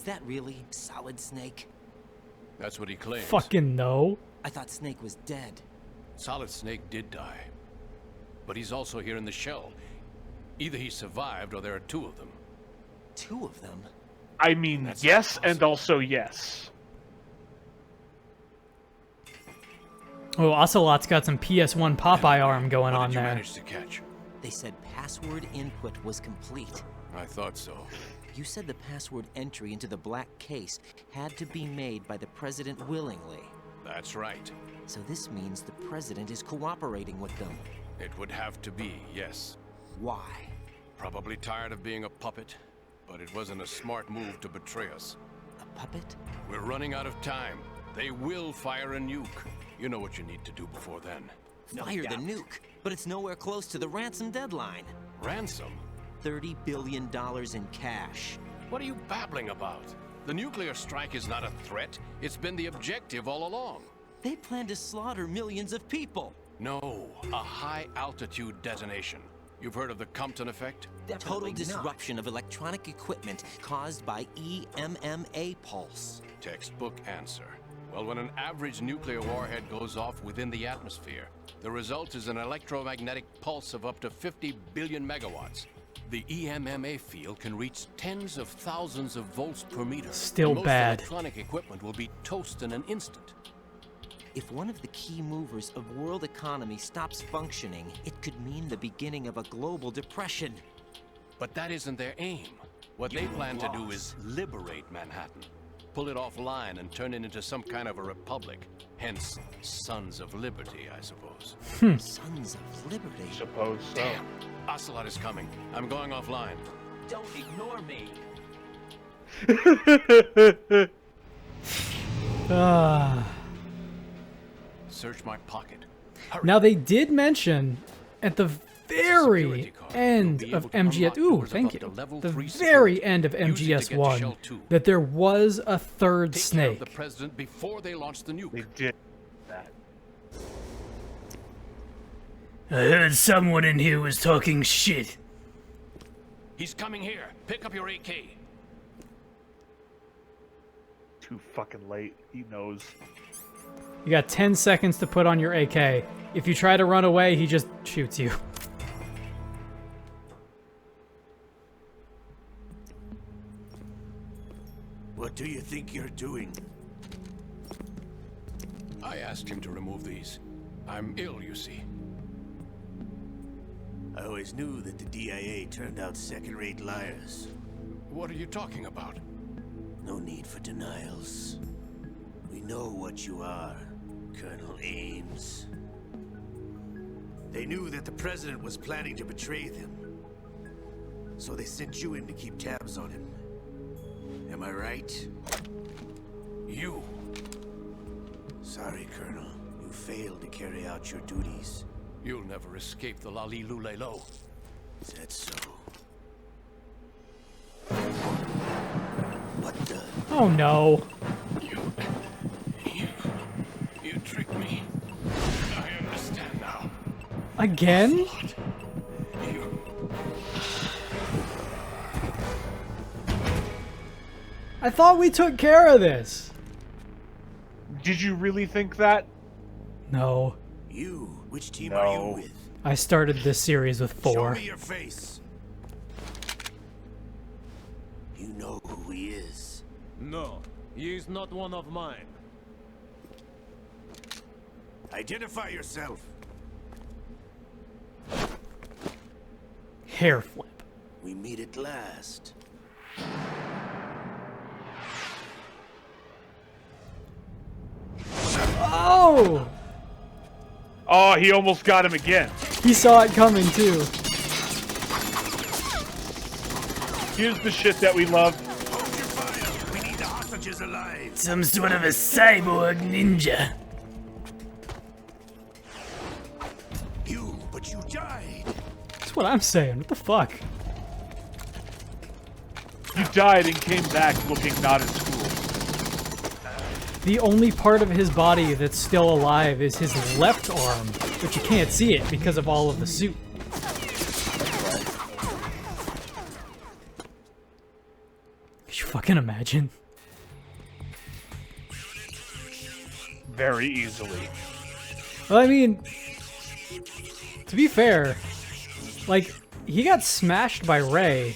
that really Solid Snake? That's what he claims. Fucking no. I thought Snake was dead. Solid Snake did die. But he's also here in the shell. Either he survived or there are two of them. Two of them? I mean, That's yes, and impossible. also yes. Oh, Ocelot's got some PS1 Popeye arm going What on did you there. manage to catch? They said password input was complete. I thought so. You said the password entry into the black case had to be made by the president willingly. That's right. So this means the president is cooperating with them. It would have to be, yes. Why? Probably tired of being a puppet, but it wasn't a smart move to betray us. A puppet? We're running out of time. They will fire a nuke. You know what you need to do before then. Fire the nuke, but it's nowhere close to the ransom deadline. Ransom? $30 billion in cash. What are you babbling about? The nuclear strike is not a threat. It's been the objective all along. They plan to slaughter millions of people. No, a high-altitude detonation. You've heard of the Compton effect? Total disruption of electronic equipment caused by EMMA pulse. Textbook answer. Well, when an average nuclear warhead goes off within the atmosphere, the result is an electromagnetic pulse of up to 50 billion megawatts. The EMMA field can reach tens of thousands of volts per meter. Still Most bad. electronic equipment will be toast in an instant. If one of the key movers of world economy stops functioning, it could mean the beginning of a global depression. But that isn't their aim. What they plan to do is liberate Manhattan. Pull it offline and turn it into some kind of a republic. Hence, Sons of Liberty, I suppose. Sons of Liberty. Suppose so. Damn! Ocelot is coming. I'm going offline. Don't ignore me. Search my pocket. Hurry. Now they did mention at the very Security card. end You'll be of able to MGS. unlock Ooh, doors thank above you. the level The 3 very security. end of Use it to get to MGS1 Shell 2. that there was a third Take care of snake. the president before they launch the nuke. They did that. I heard someone in here was talking shit. He's coming here. Pick up your AK. Too fucking late. He knows. You got 10 seconds to put on your AK. If you try to run away, he just shoots you. What do you think you're doing? I asked him to remove these. I'm ill, you see. I always knew that the DIA turned out second-rate liars. What are you talking about? No need for denials. We know what you are, Colonel Ames. They knew that the president was planning to betray them. So they sent you in to keep tabs on him. Am I right? You. Sorry, Colonel. You failed to carry out your duties. You'll never escape the Lali-Lulelo. Is that so? What the? Oh no. You tricked me. I understand now. Again? What? You. I thought we took care of this. Did you really think that? No. You? Which team No. are you with? I started this series with Show 4. me your face. You know who he is. No, he is not one of mine. Identify yourself. Hair flip. We meet at last. Oh! Oh, he almost got him again. He saw it coming too. Here's the shit that we love. Hold your fire. We need the hostages alive. Some sort of a cyborg ninja. But you died. That's what I'm saying. What the fuck? You died and came back looking not in school. The only part of his body that's still alive is his left arm, but you can't see it because of all of the suit. You fucking imagine? Very easily. Well, I mean, to be fair, like, he got smashed by Ray,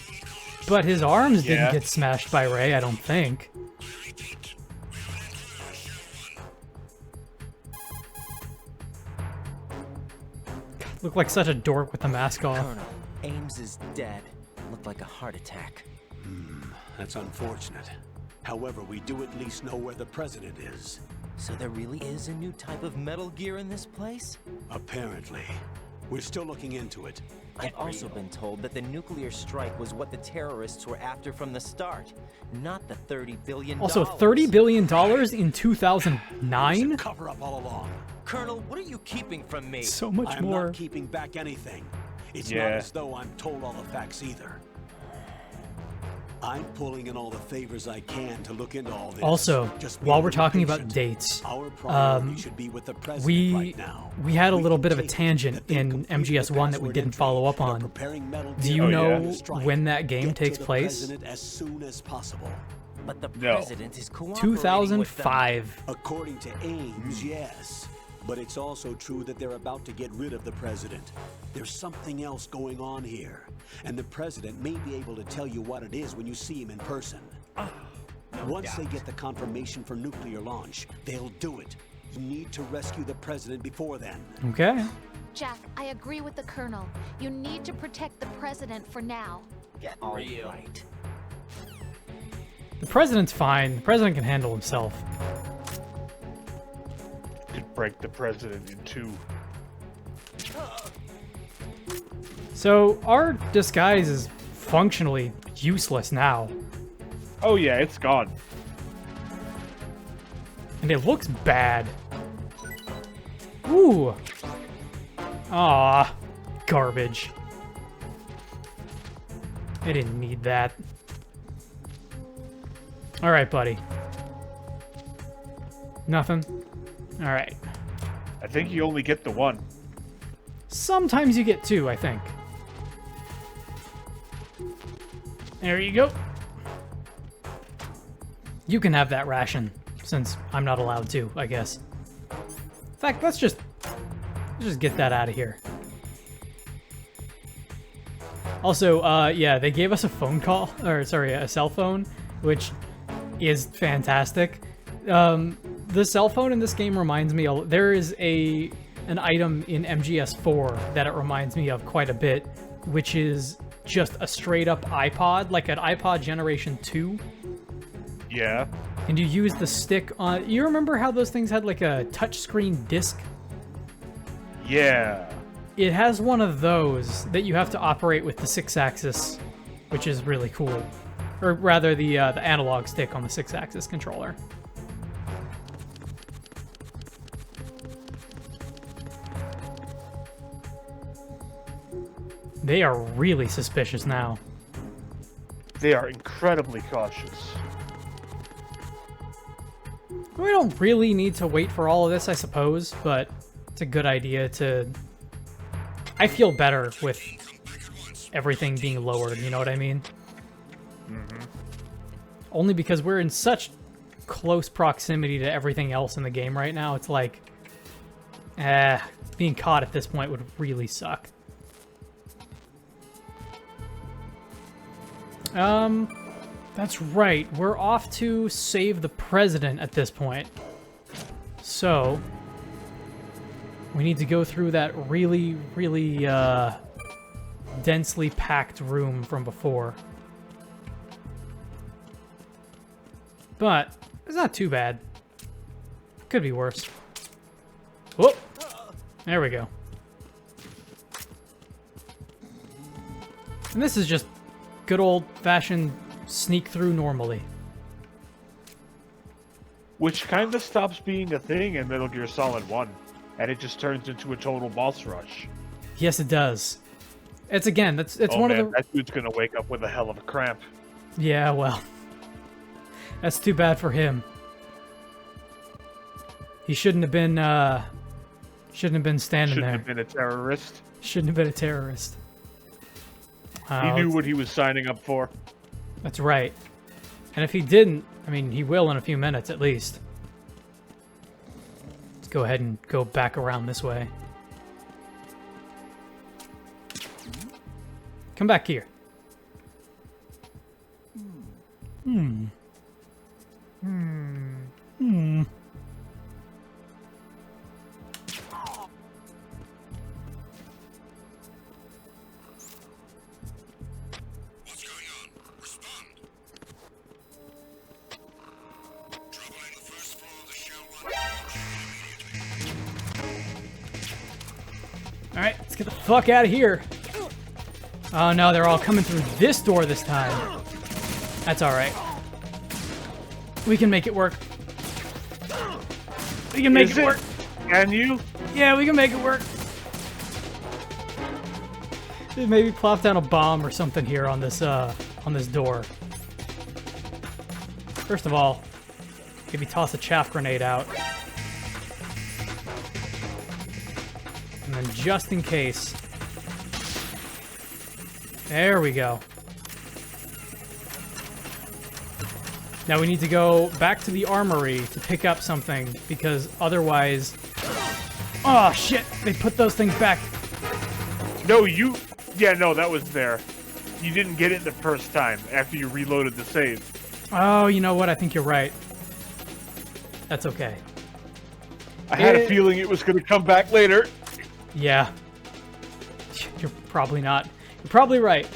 but his arms didn't get smashed by Ray, I don't think. Look like such a dork with the mask off. Colonel, Ames is dead. Looked like a heart attack. That's unfortunate. However, we do at least know where the president is. So there really is a new type of Metal Gear in this place? Apparently. We're still looking into it. I've also been told that the nuclear strike was what the terrorists were after from the start, not the $30 billion. Also, $30 billion in 2009? Cover up all along. Colonel, what are you keeping from me? So much I'm more. not keeping back anything. It's not as though I'm told all the facts either. I'm pulling in all the favors I can to look into all this. Also, Just while be we're talking patient. about dates, Our priority should be with the president we right now. we had a We little can bit of a take tangent that they've in completed the MGS1 that we password didn't entry follow up and are on. preparing Metal Do Gear you for know the strike. when that game Get takes to the place? president as soon as possible. But the No. president is cooperating with them. 2005. According to Ames, yes. But it's also true that they're about to get rid of the president. There's something else going on here. And the president may be able to tell you what it is when you see him in person. Once they get the confirmation for nuclear launch, they'll do it. You need to rescue the president before then. Okay. Jack, I agree with the Colonel. You need to protect the president for now. Get real. Right. The president's fine. The president can handle himself. Could break the president in two. So, our disguise is functionally useless now. Oh yeah, it's gone. And it looks bad. Ooh. Aw. Garbage. I didn't need that. Alright, buddy. Nothing? Alright. I think you only get the one. Sometimes you get two, I think. There you go. You can have that ration, since I'm not allowed to, I guess. In fact, let's just get that out of here. Also, yeah, they gave us a phone call, or sorry, a cell phone, which is fantastic. The cell phone in this game reminds me, there is an item in MGS4 that it reminds me of quite a bit, which is just a straight up iPod, like an iPod Generation 2. Yeah. And you use the stick on... You remember how those things had like a touchscreen disc? Yeah. It has one of those that you have to operate with the 6-axis, which is really cool. Or rather, the analog stick on the 6-axis controller. They are really suspicious now. They are incredibly cautious. We don't really need to wait for all of this, I suppose, but it's a good idea to... I feel better with everything being lowered, you know what I mean? Mm-hmm. Only because we're in such close proximity to everything else in the game right now, it's like... being caught at this point would really suck. That's right. We're off to save the president at this point. So, we need to go through that really, really, densely packed room from before. But, it's not too bad. Could be worse. Whoop! There we go. And this is just good old-fashioned sneak through normally. Which kind of stops being a thing in Metal Gear Solid 1, and it just turns into a total boss rush. Yes, it does. It's again, it's Oh, one man, of the... that dude's gonna wake up with a hell of a cramp. Yeah, well. That's too bad for him. He shouldn't have been standing Shouldn't there. have been a terrorist. Shouldn't have been a terrorist. He knew what he was signing up for. That's right. And if he didn't, I mean, he will in a few minutes at least. Let's go ahead and go back around this way. Come back here. What's going on? Respond. Trouble on the first floor of the Shell 1 All right, let's get the fuck out of here. Oh no, they're all coming through this door this time. That's all right. We can make it work. We can make it work. Can you? Yeah, we can make it work. Maybe plop down a bomb or something here on this door. First of all, maybe toss a chaff grenade out. And then just in case. There we go. Now we need to go back to the armory to pick up something, because otherwise... Oh, shit! They put those things back. No, you... Yeah, no, that was there. You didn't get it the first time after you reloaded the save. Oh, you know what? I think you're right. That's okay. I had a feeling it was going to come back later. Yeah. You're probably not. You're probably right.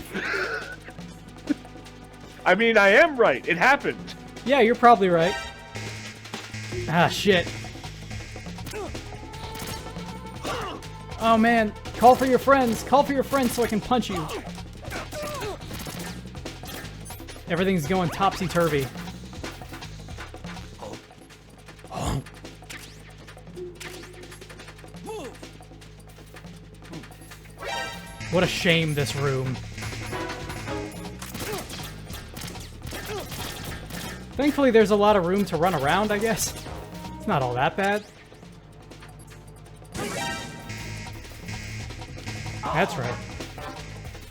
I mean, I am right. It happened. Yeah, you're probably right. Ah, shit. Oh, man. Call for your friends. Call for your friends so I can punch you. Everything's going topsy-turvy. What a shame, this room. Thankfully, there's a lot of room to run around, I guess. It's not all that bad. That's right.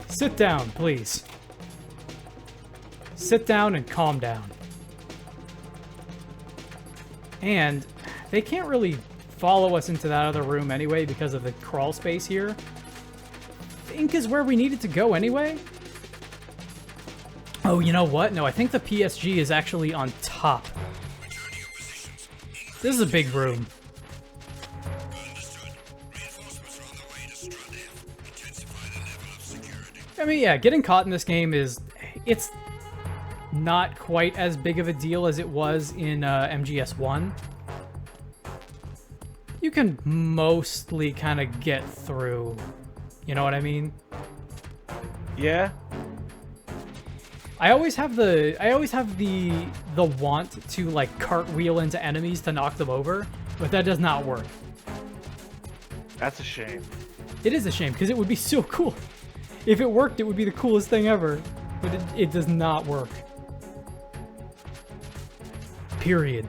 Sit down, please. Sit down and calm down. And they can't really follow us into that other room anyway because of the crawl space here. I think is where we needed to go anyway. Oh, you know what? No, I think the PSG is actually on top. This is a big room. I mean, yeah, getting caught in this game it's not quite as big of a deal as it was in MGS1. You can mostly kind of get through. You know what I mean? Yeah. I always have the want to like cartwheel into enemies to knock them over, but that does not work. That's a shame. It is a shame because it would be so cool. If it worked, it would be the coolest thing ever, but it does not work. Period.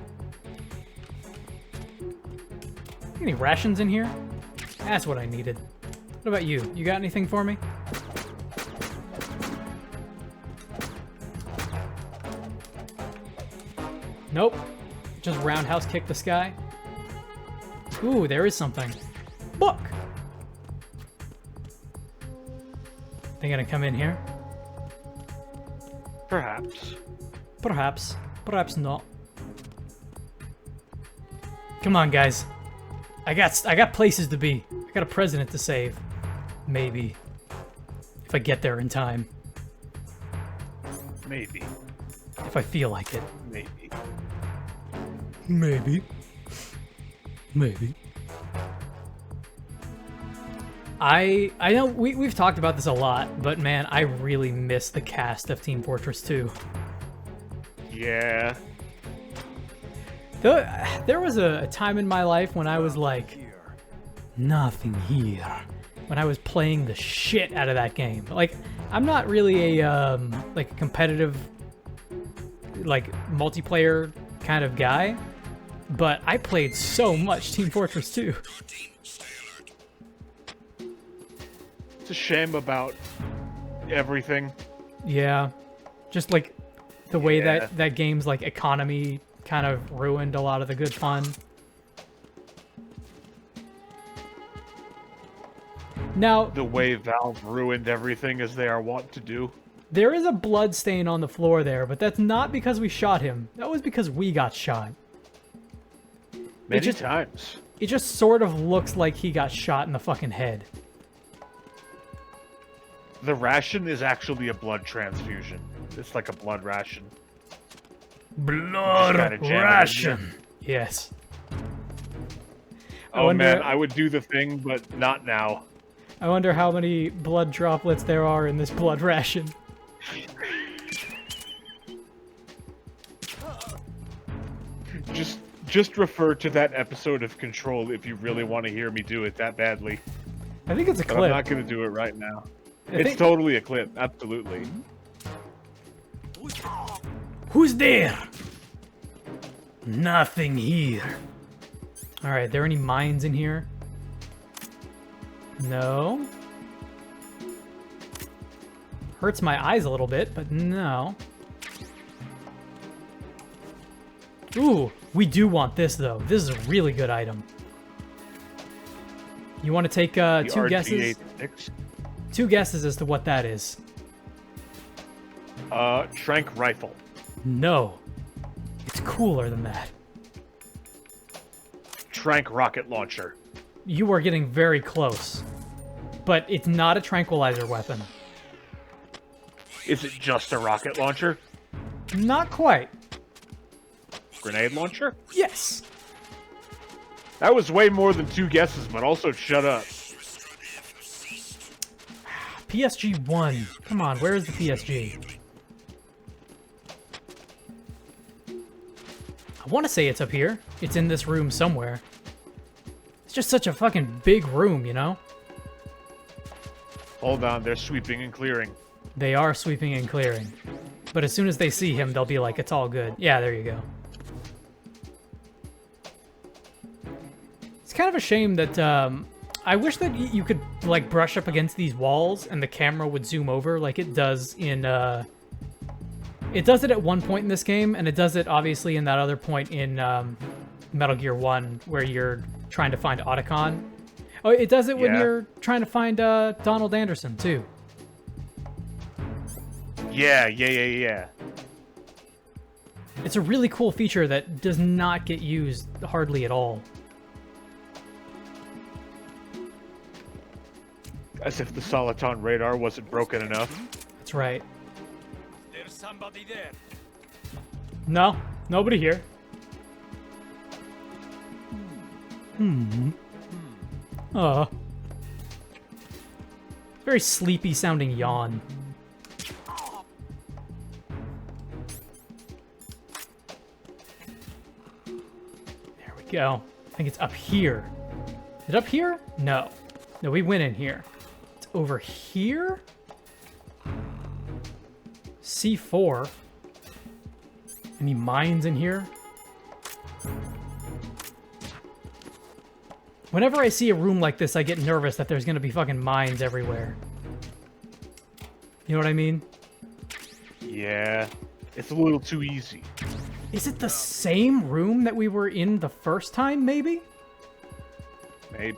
Any rations in here? That's what I needed. What about you? You got anything for me? Nope. Just roundhouse kick the sky. Ooh, there is something. Book! They gonna come in here? Perhaps. Perhaps. Perhaps not. Come on, guys. I got places to be. I got a president to save. Maybe. If I get there in time. Maybe. If I feel like it. Maybe. Maybe. Maybe. I know we've talked about this a lot, but man, I really miss the cast of Team Fortress 2. Yeah. There was a time in my life when I was like, nothing here. When I was playing the shit out of that game. Like, I'm not really a like a competitive, like multiplayer kind of guy, but I played so much Team Fortress 2. It's a shame about everything. Yeah, just like the way that game's like economy kind of ruined a lot of the good fun. Now, The way Valve ruined everything as they are wont to do. there is a blood stain on the floor there, but that's not because we shot him. That was because we got shot. Many times. It just sort of looks like he got shot in the fucking head. The ration is actually a blood transfusion. It's like a blood ration. Blood gotta jam it in ration. Yes. Oh man, I would do the thing, but not now. I wonder how many blood droplets there are in this blood ration. Just refer to that episode of Control if you really want to hear me do it that badly. I think it's a But clip. I'm not going to do it right now. I It's think- totally a clip, absolutely. Who's there? Nothing here. Alright, there any mines in here? No. Hurts my eyes a little bit, but no. Ooh, we do want this though. This is a really good item. You want to take The two guesses? RG86. Two guesses as to what that is. Trank rifle. No. It's cooler than that. Trank rocket launcher. You are getting very close. But it's not a tranquilizer weapon. Is it just a rocket launcher? Not quite. Grenade launcher? Yes. That was way more than two guesses, but also shut up. PSG-1. Come on, where is the PSG? I want to say it's up here. It's in this room somewhere. It's just such a fucking big room, you know? Hold on, they're sweeping and clearing. They are sweeping and clearing. But as soon as they see him, they'll be like, it's all good. Yeah, there you go. It's kind of a shame that, I wish that you could, like, brush up against these walls and the camera would zoom over like it does in, It does it at one point in this game, and it does it, obviously, in that other point in, Metal Gear 1, where you're trying to find Otacon. Oh, it does it when Yeah. you're trying to find, Donald Anderson, too. Yeah. It's a really cool feature that does not get used hardly at all. As if the Soliton radar wasn't broken enough. That's right. There's somebody there. No, nobody here. Very sleepy sounding yawn. There we go. I think it's up here. Is it up here? No. No, we went in here. It's over here? C4. Any mines in here? Whenever I see a room like this, I get nervous that there's gonna be fucking mines everywhere. You know what I mean? Yeah. It's a little too easy. Is it the same room that we were in the first time, maybe? Maybe.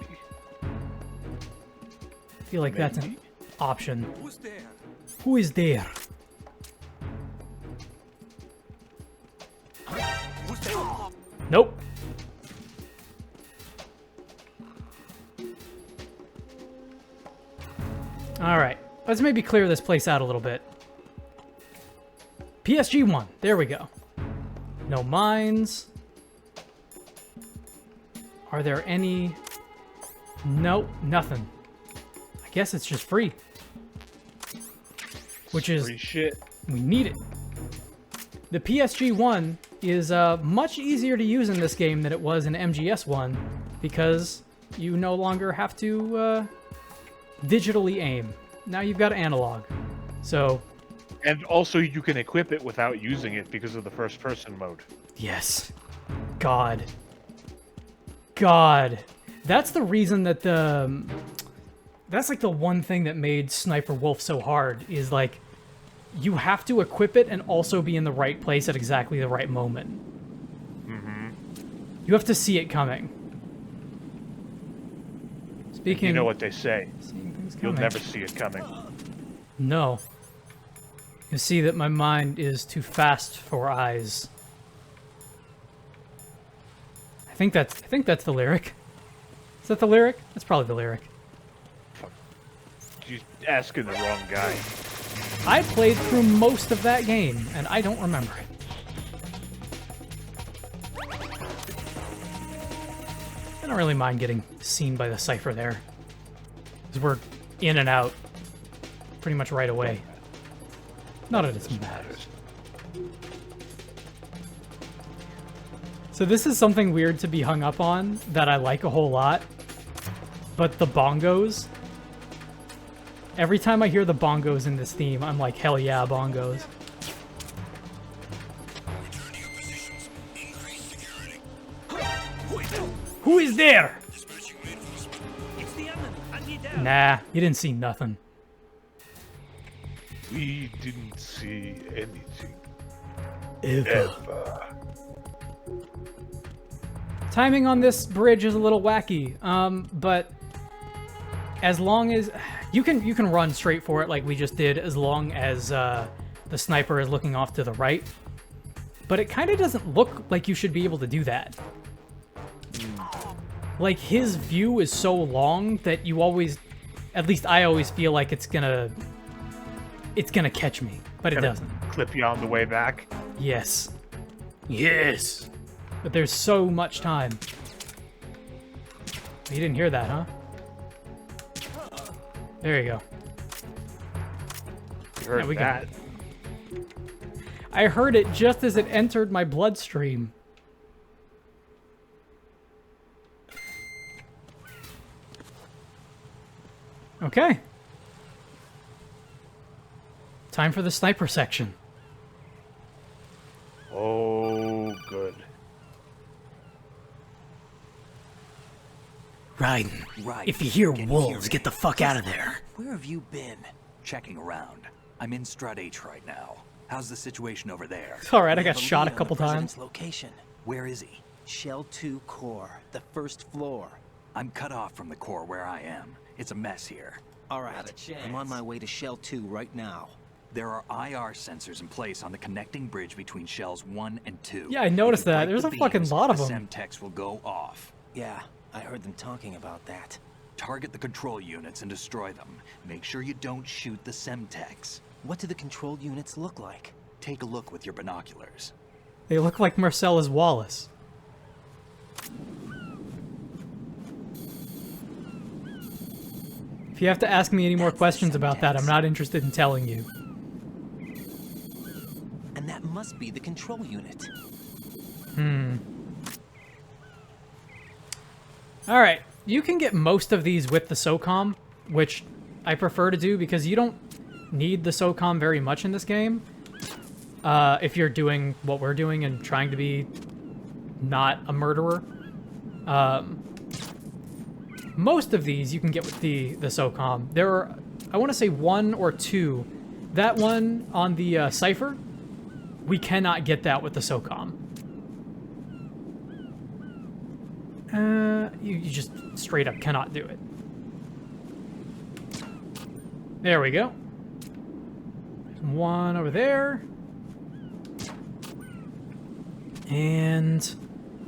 I feel like that's an option. Who's there? Who is there? Who's there? Nope. Alright, let's maybe clear this place out a little bit. PSG-1, there we go. No mines. Are there any... Nope, nothing. I guess it's just free. Which is... Free shit. We need it. The PSG-1 is much easier to use in this game than it was in MGS1 because you no longer have to digitally aim. Now you've got analog. So, And also you can equip it without using it because of the first person mode. yes. God. God. That's the reason that the... That's like the one thing that made Sniper Wolf so hard is like you have to equip it and also be in the right place at exactly the right moment. Mm-hmm. You have to see it coming. Speaking... You know what they say. Seeing things You'll coming. never see it coming. No. You see that my mind is too fast for eyes. I think that's the lyric. Is that the lyric? That's probably the lyric. You're asking the wrong guy. I played through most of that game, and I don't remember it. I don't really mind getting seen by the Cypher there. Because we're in and out pretty much right away. Not that it matters. So this is something weird to be hung up on that I like a whole lot. But the bongos... Every time I hear the bongos in this theme, I'm like, hell yeah, bongos. Who is there? It's the enemy. I need help. Nah, you didn't see nothing. We didn't see anything. Ever. Timing on this bridge is a little wacky, but as long as you can run straight for it like we just did, as long as the sniper is looking off to the right. But it kind of doesn't look like you should be able to do that. Like, his view is so long that you always, at least I always feel like it's gonna catch me, but it doesn't. Clip you on the way back. Yes. Yes. But there's so much time. You didn't hear that, huh? There you go. You heard Yeah, we that. I heard it just as it entered my bloodstream. Okay. Time for the sniper section. Oh, good. Raiden, Right. if you hear Can wolves, hear get the fuck out of there. Where have you been? Checking around. I'm in Strut H right now. How's the situation over there? It's alright, I We got have shot a lead on couple the president's times. Location. Where is he? Shell 2 core, the first floor. I'm cut off from the core where I am. It's a mess here. All right, I'm on my way to Shell 2 right now. There are IR sensors in place on the connecting bridge between shells 1 and 2. Yeah, I noticed If you that. break There's the a fucking beams, lot of the them. Semtex will go off. Yeah, I heard them talking about that. Target the control units and destroy them. Make sure you don't shoot the Semtex. What do the control units look like? Take a look with your binoculars. They look like Marcellus Wallace. If you have to ask me any more questions about that, I'm not interested in telling you. And that must be the control unit. Alright, you can get most of these with the SOCOM, which I prefer to do because you don't need the SOCOM very much in this game. If you're doing what we're doing and trying to be not a murderer. Most of these you can get with the SOCOM. There are, I want to say 1 or 2. That one on the Cypher, we cannot get that with the SOCOM. You just straight up cannot do it. There we go. There's one over there. And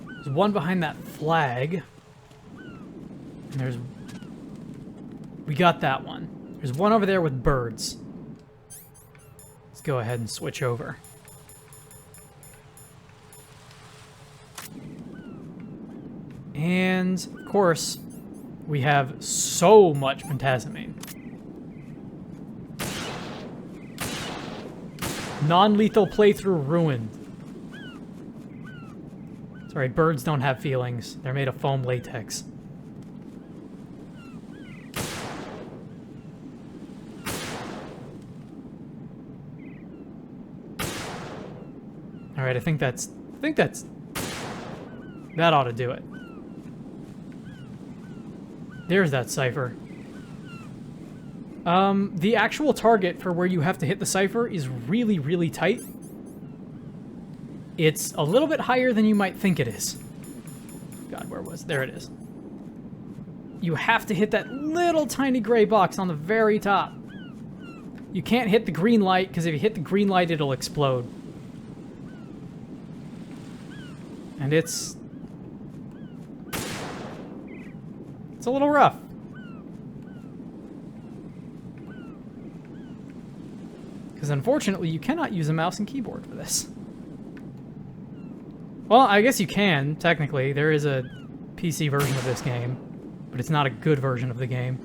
there's one behind that flag. And there's... We got that one. There's one over there with birds. Let's go ahead and switch over. And, of course, we have so much pentasamine. Non-lethal playthrough ruined. Sorry, birds don't have feelings. They're made of foam latex. Alright, I think that's... That ought to do it. There's that Cypher. The actual target for where you have to hit the cipher is really, really tight. It's a little bit higher than you might think it is. God, where was it? There it is. You have to hit that little tiny gray box on the very top. You can't hit the green light, because if you hit the green light, it'll explode. And it's a little rough. Because unfortunately, you cannot use a mouse and keyboard for this. Well, I guess you can, technically. There is a PC version of this game, but it's not a good version of the game.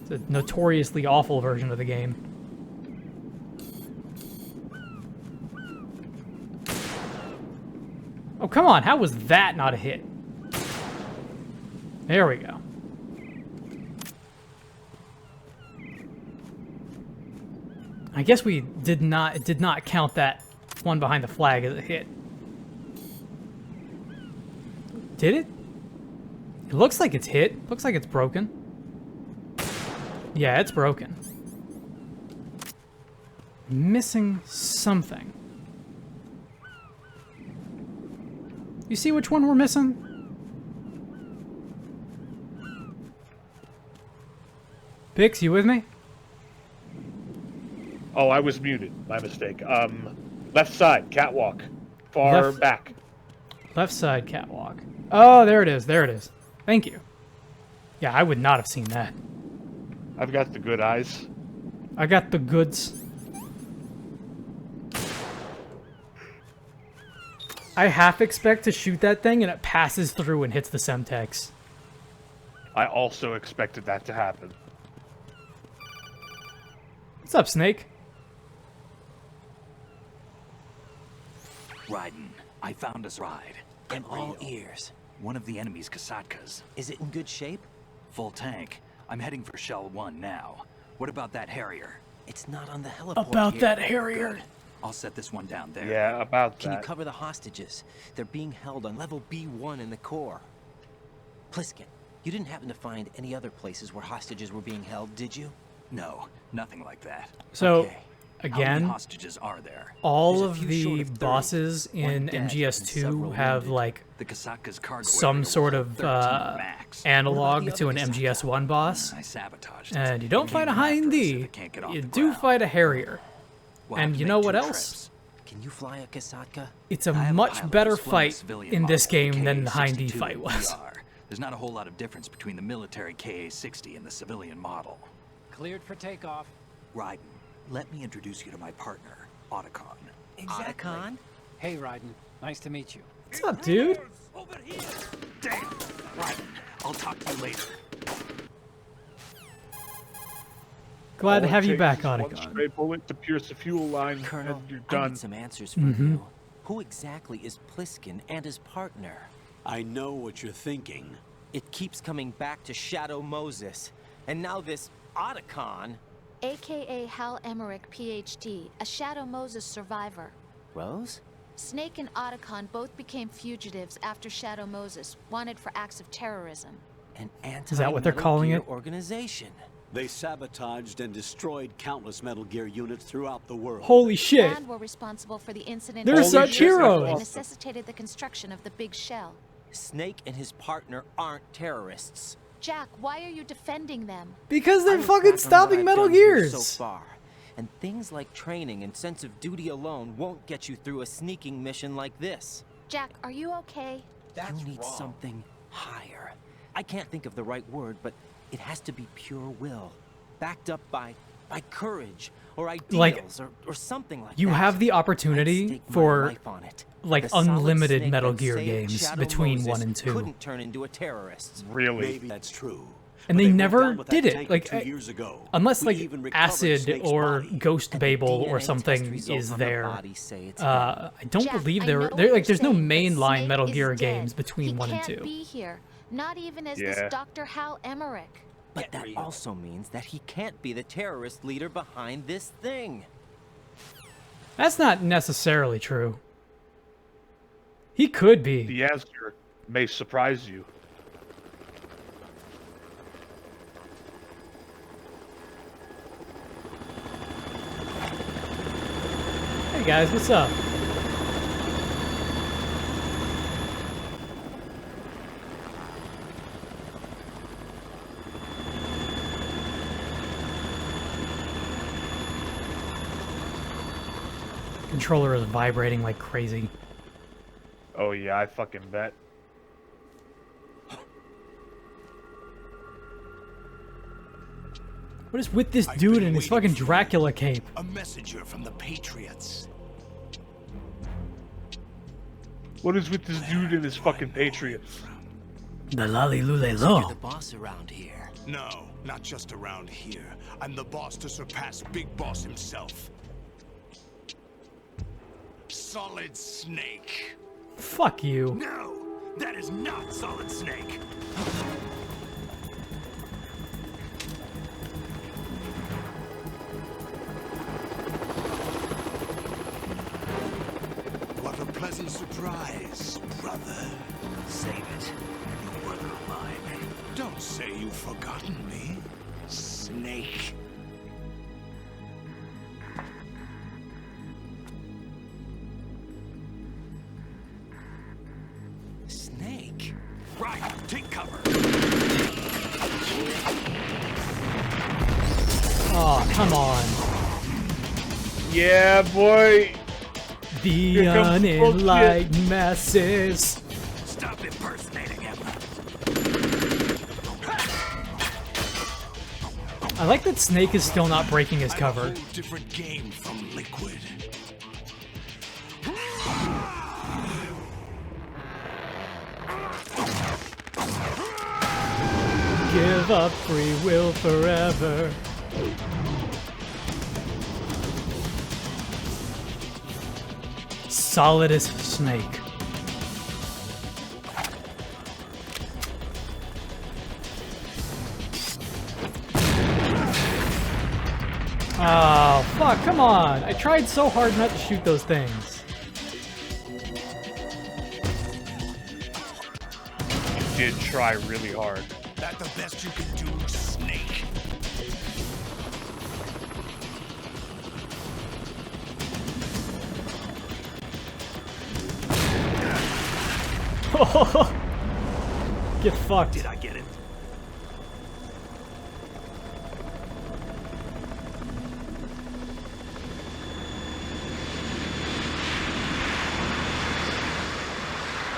It's a notoriously awful version of the game. Oh, come on, how was that not a hit? There we go. I guess we did not count that one behind the flag as a hit. Did it? It looks like it's hit. Looks like it's broken. Yeah, it's broken. Missing something. You see which one we're missing? Bix, you with me? Oh, I was muted. My mistake. Left side, catwalk. Far back. Left side catwalk. Oh, there it is. There it is. Thank you. Yeah, I would not have seen that. I've got the good eyes. I got the goods. I half expect to shoot that thing and it passes through and hits the Semtex. I also expected that to happen. What's up, Snake? Raiden, I found us ride. I'm all ears. One of the enemy's Kasatkas. Is it in good shape? Full tank. I'm heading for Shell 1 now. What about that Harrier? It's not on the heliport About here. that Harrier. Good. I'll set this one down there. Yeah, about Can that. you cover the hostages? They're being held on level B1 in the core. Pliskin, you didn't happen to find any other places where hostages were being held, did you? No, nothing like that. So, Okay. How many again, hostages are there? all There's a of few the short of 30. bosses One in dead and MGS2 several have, wounded. like, The Kasatka's cargo some area sort will of hold 13 max. analog What about the to an other MGS1 boss. I sabotaged it. And you don't It fight a came after us if Hind-D. it can't get off You the do ground. fight a Harrier. We'll have And to you make know 2 what else? trips. Can you fly a Kasatka? It's I a have much pilot better who's flown a fight civilian in this model of the game than the Hind-D KA-62 fight was. VR. There's not a whole lot of difference between the military KA-60 and the civilian model. Cleared for takeoff. Raiden, let me introduce you to my partner, Otacon. Otacon? Hey, Raiden. Nice to meet you. What's up, dude? Over here! Damn! Raiden, I'll talk to you later. Glad to All it have you takes back, is one Otacon. stray bullet to pierce the fuel line, Colonel, and you're I done. need some answers from you. Who exactly is Pliskin and his partner? I know what you're thinking. It keeps coming back to Shadow Moses. And now this Otacon. AKA Hal Emmerich, PhD, a Shadow Moses survivor. Rose? Snake and Otacon both became fugitives after Shadow Moses, wanted for acts of terrorism. An anti Is that what they're calling it? organization. They sabotaged and destroyed countless Metal Gear units throughout the world. Holy shit. And were responsible for the incident They're that such heroes. necessitated the construction of the big shell. Snake and his partner aren't terrorists. Jack, why are you defending them? Because I they're look fucking back on what stopping I've Metal done here Gears. so far, and things like training and sense of duty alone won't get you through a sneaking mission like this. Jack, are you okay? You need something higher. I can't think of the right word, but it has to be pure will, backed up by courage or ideals or something like that. You have the I'd opportunity stake my for life on it. like The solid unlimited Snake Metal and Gear Saiyan games Shadow between Moses 1 and 2. couldn't turn into a terrorist. Really? Maybe that's true. And But they went never down with that did it. tanker Like, 2 years ago. unless We like even recovered Acid Snake's or body. Ghost And the Babel or DNA test something result is on the there. body say it's I don't Jack, believe I there. know There what like there's no you're saying, but mainline Snake Metal is Gear dead. games between He 1 and can't 2. be here, not even as Yeah. this Dr. Hal Emmerich. But that also means that he can't be the terrorist leader behind this thing. That's not necessarily true. He could be. The answer may surprise you. Hey guys, what's up? Controller is vibrating like crazy. Oh yeah, I fucking bet. What is with this dude and his fucking Dracula cape? A messenger from the Patriots. What is with this dude and his fucking Patriots? The lolly lule You're lo. the boss around here. No, not just around here. I'm the boss to surpass Big Boss himself. Solid Snake. Fuck you. No, that is not Solid Snake. What a pleasant surprise, brother. Save it. You work of mine. Don't say you've forgotten me, Snake. Snake? Right, take cover. Oh, come on. Yeah, boy. The Here comes unenlightened masses. Stop impersonating him. I like that Snake is still not breaking his cover. I'm a whole different game from Liquid. Give up free will forever. Solid as Snake. Oh, fuck, come on. I tried so hard not to shoot those things. You did try really hard. That the best you can do, Snake? Get fucked. Did I get it?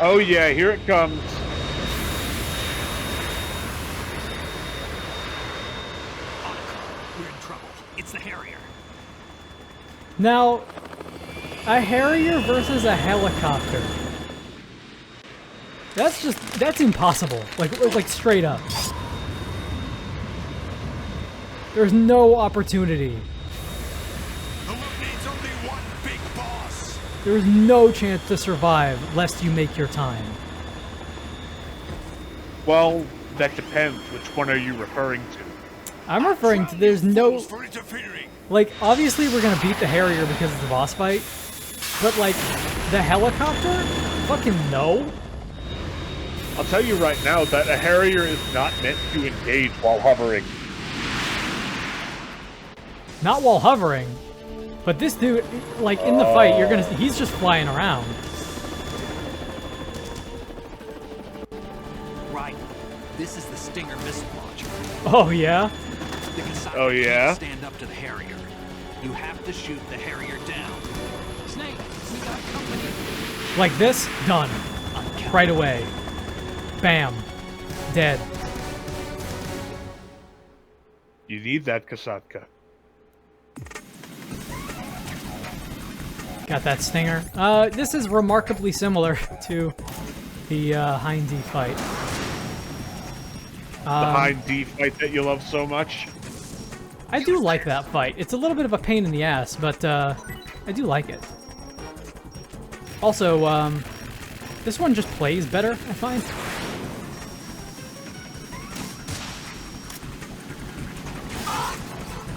Oh yeah, here it comes. We're in trouble. It's the Harrier. Now, a Harrier versus a helicopter. That's impossible. Like straight up. There's no opportunity. The world needs only one big boss. There's no chance to survive lest you make your time. Well, that depends. Which one are you referring to? I'm referring to there's no For interfering. like obviously we're gonna beat the Harrier because it's a boss fight, but like the helicopter, fucking no. I'll tell you right now that a Harrier is not meant to engage while hovering. Not while hovering, but this dude, like in the fight, he's just flying around. Right. This is the Stinger missile launcher. Oh yeah. The Kasaka Oh, yeah? can't stand up to the Harrier. You have to shoot the Harrier down. Snake, we got company. Like this, done. Uncountable. Right away. Bam. Dead. You need that Kasatka. Got that stinger. This is remarkably similar to the Hind D fight. The Hind D fight that you love so much. I do like that fight. It's a little bit of a pain in the ass, but I do like it. Also, this one just plays better, I find.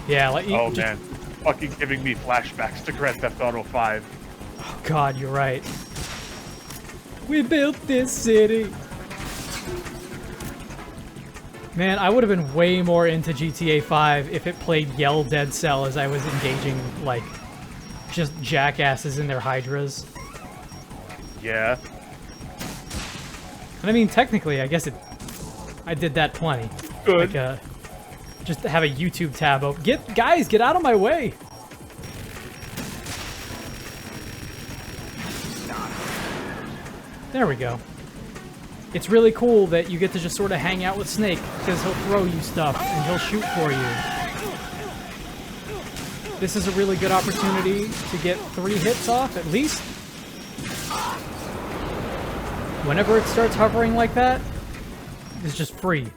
Yeah, like Oh man, fucking giving me flashbacks to Grand Theft Auto 5. Oh God, you're right. We built this city. Man, I would have been way more into GTA 5 if it played Yell Dead Cell as I was engaging, like, just jackasses in their hydras. Yeah. And I mean, technically, I guess I did that plenty. Good. Like, just to have a YouTube tab open. Guys, get out of my way! There we go. It's really cool that you get to just sort of hang out with Snake, because he'll throw you stuff, and he'll shoot for you. This is a really good opportunity to get 3 hits off, at least. Whenever it starts hovering like that, it's just free.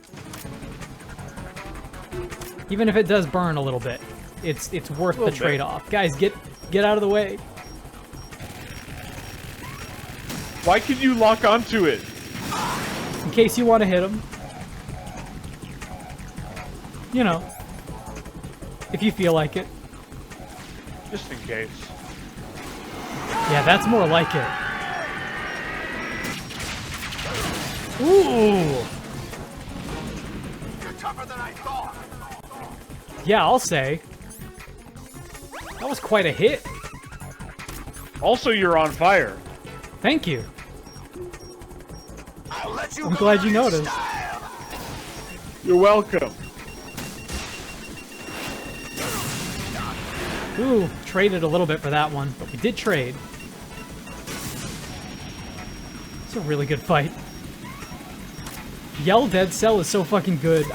Even if it does burn a little bit, it's worth the trade-off. Guys, get out of the way. Why can you lock onto it? In case you want to hit him. You know. If you feel like it. Just in case. Yeah, that's more like it. Ooh! You're tougher than I thought. Yeah, I'll say. That was quite a hit. Also, you're on fire. Thank you. I'll let you I'm glad you noticed. You're welcome. Ooh, traded a little bit for that one, but we did trade. It's a really good fight. Yell Dead Cell is so fucking good.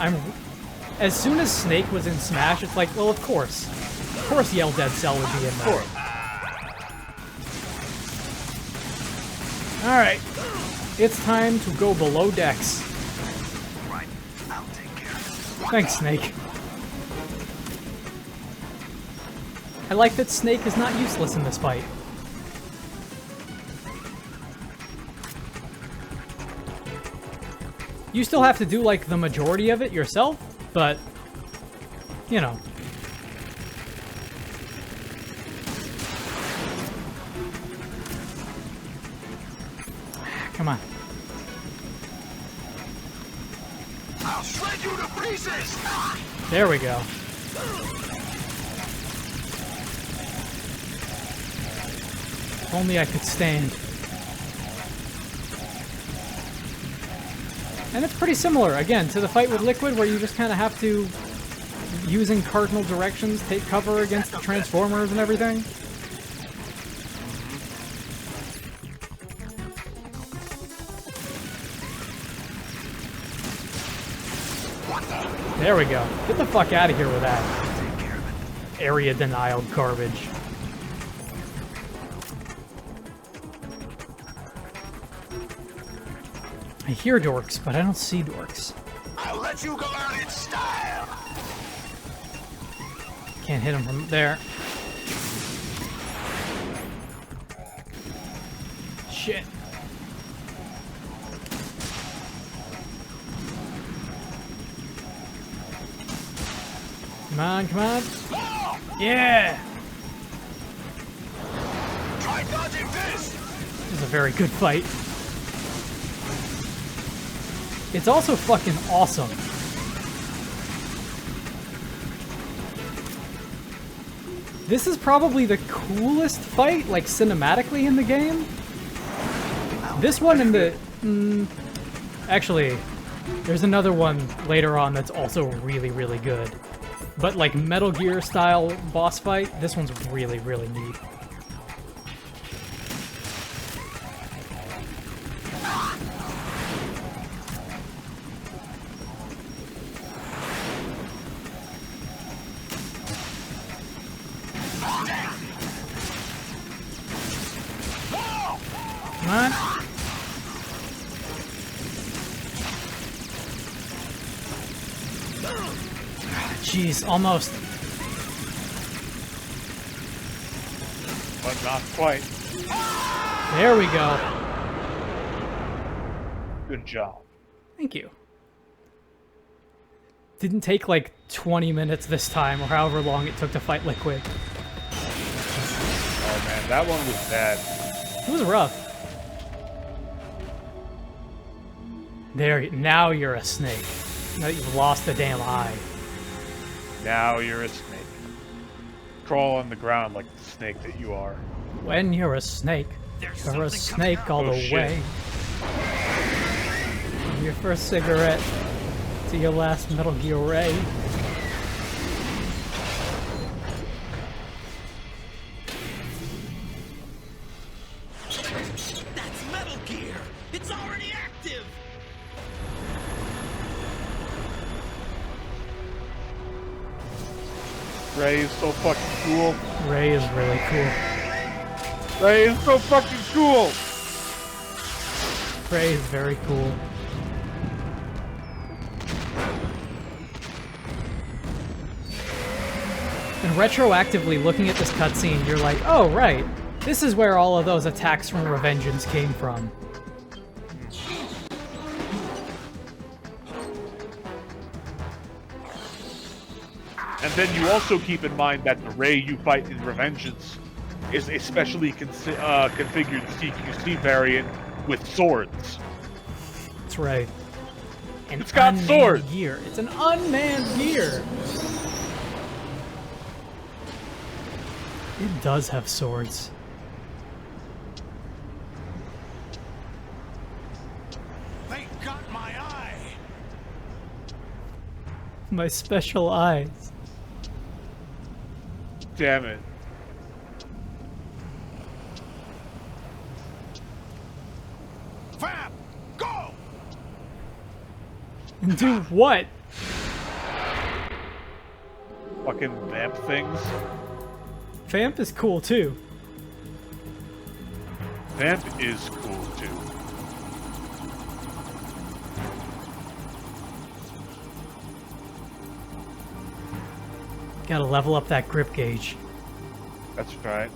As soon as Snake was in Smash, it's like, well, of course. Of course Yell Dead Cell would be in there. Alright. It's time to go below decks. Right, I'll take care of it. Thanks, Snake. I like that Snake is not useless in this fight. You still have to do, like, the majority of it yourself, but, you know. Come on. I'll shred you to pieces. There we go. If only I could stand. And it's pretty similar, again, to the fight with Liquid, where you just kind of have to, using cardinal directions, take cover against the Transformers and everything. There we go. Get the fuck out of here with that. Area denial garbage. I hear dorks, but I don't see dorks. I'll let you go out in style. Can't hit him from there. Shit. Come on, come on. Yeah! Try dodging this. This is a very good fight. It's also fucking awesome. This is probably the coolest fight, like, cinematically in the game. This one and the... actually, there's another one later on that's also really, really good. But, like, Metal Gear style boss fight, this one's really, really neat. Come on. Jeez, almost. But not quite. There we go. Good job. Thank you. Didn't take like 20 minutes this time, or however long it took to fight Liquid. Oh man, that one was bad. It was rough. There, now you're a snake. Now that you've lost the damn eye. Now you're a snake. crawl on the ground like the snake that you are. When you're a snake, you're a snake all the shit. way. From your first cigarette to your last Metal Gear Ray. That's Metal Gear! It's already active! Ray is so fucking cool. Ray is really cool. Ray is so fucking cool! Ray is very cool. And retroactively looking at this cutscene, you're like, oh, right. This is where all of those attacks from Revengeance came from. And then you also keep in mind that the Ray you fight in Revengeance is a specially configured CQC variant with swords. That's right. An It's got unmanned swords! gear. It's an unmanned gear! It does have swords. They got my eye! My special eyes. Damn it. Fab! Go! And do what? Fucking vamp things. Vamp is cool too. Vamp is cool too. Gotta level up that grip gauge. That's right.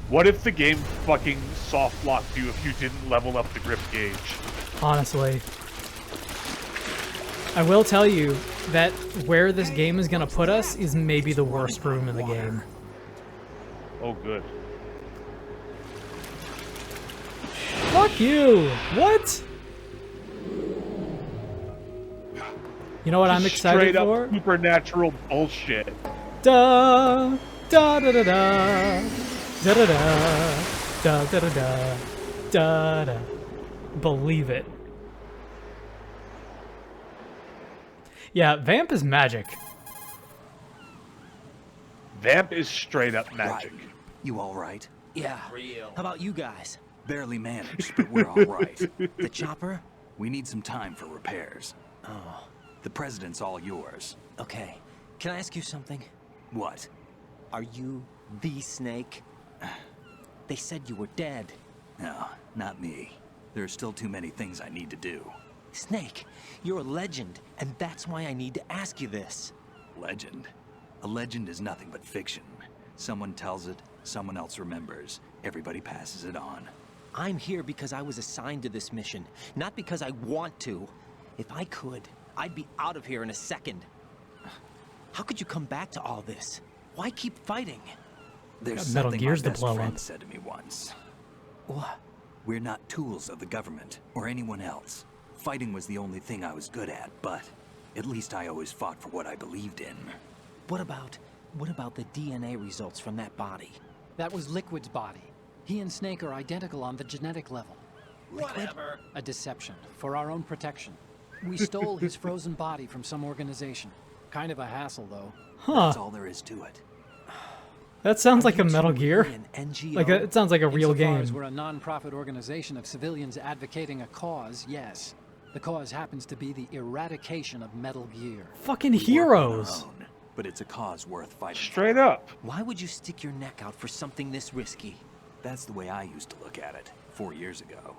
What if the game fucking soft locked you if you didn't level up the grip gauge? Honestly. I will tell you that where this game is gonna put us is maybe the worst room in the game. Oh, good. Fuck you! What? You know what I'm excited Straight up for? supernatural bullshit. Da da da da da da da da da da da da da. Believe it. Yeah, Vamp is magic. Vamp is straight up magic. Right. You all right? Yeah. How about you guys? Barely managed, but we're all right. The chopper? We need some time for repairs. Oh, The president's all yours. okay. Can I ask you something? What? Are you the Snake? They said you were dead. No, not me. There are still too many things I need to do. Snake, you're a legend, and that's why I need to ask you this. Legend? A legend is nothing but fiction. Someone tells it, someone else remembers. Everybody passes it on. I'm here because I was assigned to this mission, not because I want to. If I could, I'd be out of here in a second. How could you come back to all this? Why keep fighting? There's Got Metal something Gears my to best blow friend up. said to me once. What? We're not tools of the government or anyone else. Fighting was the only thing I was good at, but at least I always fought for what I believed in. What about the DNA results from that body? That was Liquid's body. He and Snake are identical on the genetic level. Whatever. A deception, for our own protection. We stole his frozen body from some organization. Kind of a hassle, though. Huh. That's all there is to it. That sounds like a You Metal two Gear. really an NGO? Like it sounds like a real Insofar game. as we're a non-profit organization of civilians advocating a cause, yes. The cause happens to be the eradication of Metal Gear. Fucking We work on heroes. our own, but it's a cause worth fighting. Straight up. Why would you stick your neck out for something this risky? That's the way I used to look at it 4 years ago.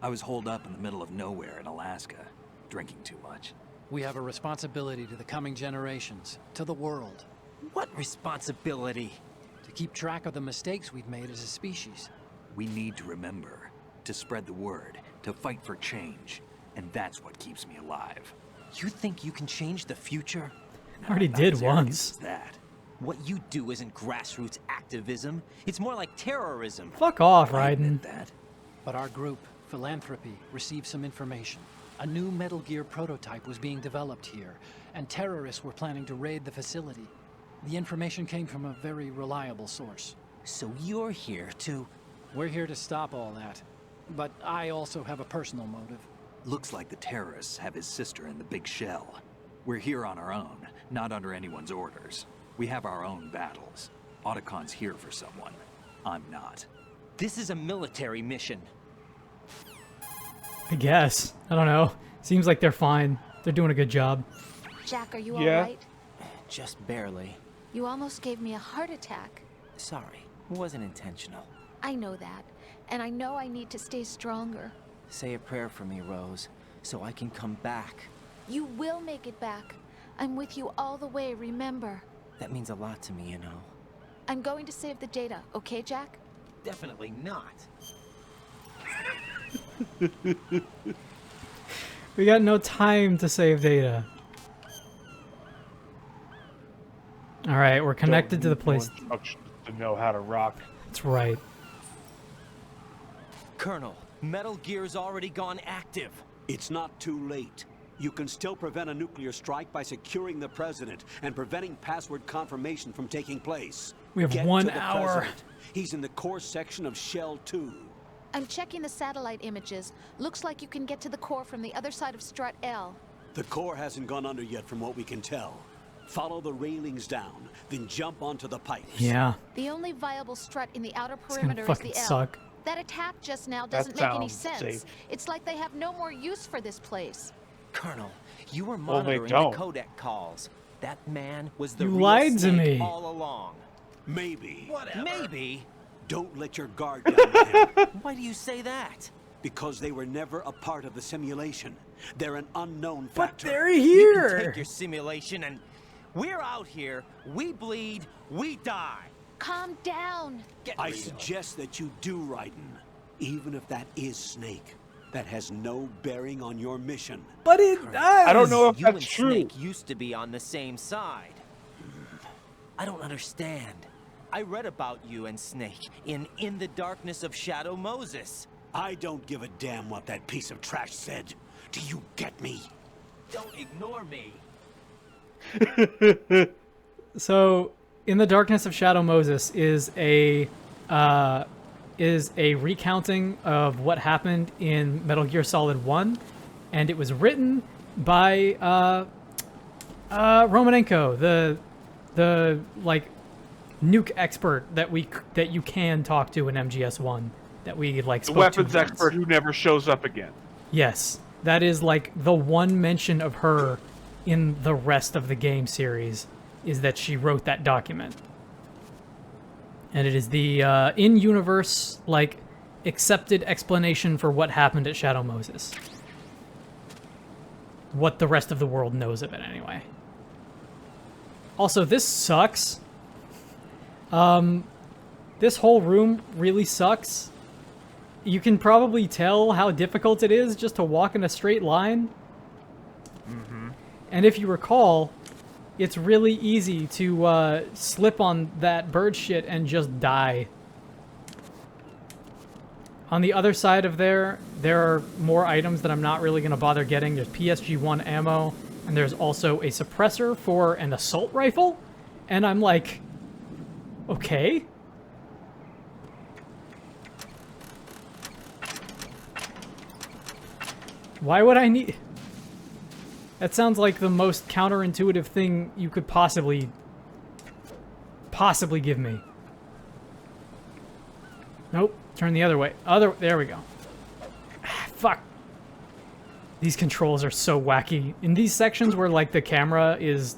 I was holed up in the middle of nowhere in Alaska, drinking too much. We have a responsibility to the coming generations, to the world, What responsibility? to keep track of the mistakes we've made as a species. We need to remember, to spread the word, to fight for change, and that's what keeps me alive. You think you can change the future? I already Not did as arrogant once. as that. What you do isn't grassroots activism. It's more like terrorism. Fuck off, I Raiden. admit that. But our group, Philanthropy, received some information. A new Metal Gear prototype was being developed here, and terrorists were planning to raid the facility. The information came from a very reliable source. So you're here to... We're here to stop all that. But I also have a personal motive. Looks like the terrorists have his sister in the big shell. We're here on our own, not under anyone's orders. We have our own battles. Otacon's here for someone. I'm not. This is a military mission. I guess. I don't know. Seems like they're fine. They're doing a good job. Jack, are you Yeah. alright? Just barely. You almost gave me a heart attack. Sorry, it wasn't intentional. I know that. And I know I need to stay stronger. Say a prayer for me, Rose, so I can come back. You will make it back. I'm with you all the way, remember. That means a lot to me, you know. I'm going to save the data, okay, Jack? Definitely not. We got no time to save data. All right, we're connected to the place. No instructions to know how to rock. That's right. Colonel, Metal Gear's already gone active. It's not too late. You can still prevent a nuclear strike by securing the president and preventing password confirmation from taking place. We have Get 1 to the hour. president. He's in the core section of Shell 2. I'm checking the satellite images. Looks like you can get to the core from the other side of Strut L. The core hasn't gone under yet from what we can tell. Follow the railings down, then jump onto the pipes. Yeah. The only viable strut in the outer It's gonna perimeter is fucking the L. suck. That attack just now That doesn't make any sounds sense. safe. It's like they have no more use for this place. Colonel, you were Well, they monitoring don't. the codec calls. That man was the You real lied to Snake me. all along. Maybe. Maybe. Don't let your guard down with him, Why do you say that? because they were never a part of the simulation. They're an unknown But factor. they're You can here. take your simulation and... We're out here, we bleed, we die. Calm down. Get I real. suggest that you do, Raiden. Even if that is Snake. That has no bearing on your mission. But it does. I don't know if You and that's true. Snake used to be on the same side. I don't understand. I read about you and Snake in the Darkness of Shadow Moses. I don't give a damn what that piece of trash said. Do you get me? Don't ignore me. So, in the Darkness of Shadow Moses is a recounting of what happened in Metal Gear Solid 1, and it was written by Romanenko, the like nuke expert that you can talk to in MGS1 that we like The spoke weapons to once. expert who never shows up again. Yes, that is like the one mention of her in the rest of the game series is that she wrote that document. And it is the in-universe, like, accepted explanation for what happened at Shadow Moses. What the rest of the world knows of it, anyway. Also, this sucks. This whole room really sucks. You can probably tell how difficult it is just to walk in a straight line. And if you recall, it's really easy to slip on that bird shit and just die. On the other side of there are more items that I'm not really going to bother getting. There's PSG-1 ammo, and there's also a suppressor for an assault rifle. And I'm like, okay. Why would I need... That sounds like the most counterintuitive thing you could possibly give me. Nope. Turn the other way. There we go. Fuck. These controls are so wacky. In these sections where, like, the camera is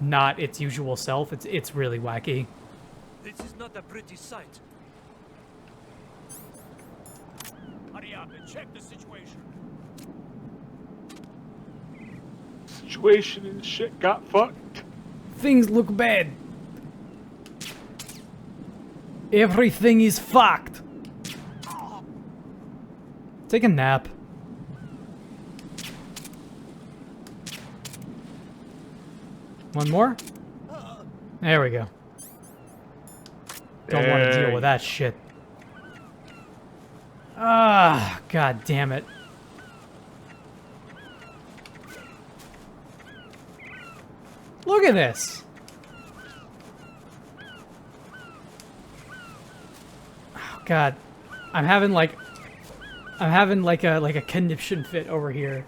not its usual self, it's really wacky. This is not a pretty sight. Hurry up and check the situation. Situation and shit got fucked. Things look bad. Everything is fucked. Take a nap. One more? There we go. Don't want to deal with that shit. Ah, god damn it. Look at this. God, I'm having like a conniption fit over here.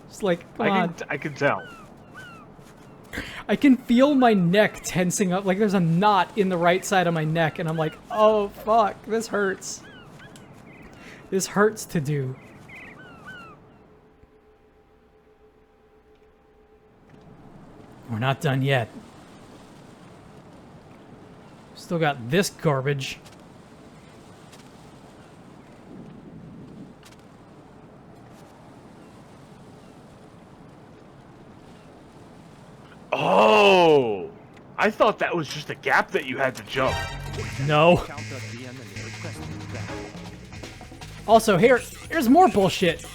Just like, come on. I can tell. I can feel my neck tensing up. Like there's a knot in the right side of my neck, and I'm like, oh fuck, this hurts. This hurts to do. We're not done yet. Still got this garbage. Oh! I thought that was just a gap that you had to jump. No. Also, here's more bullshit.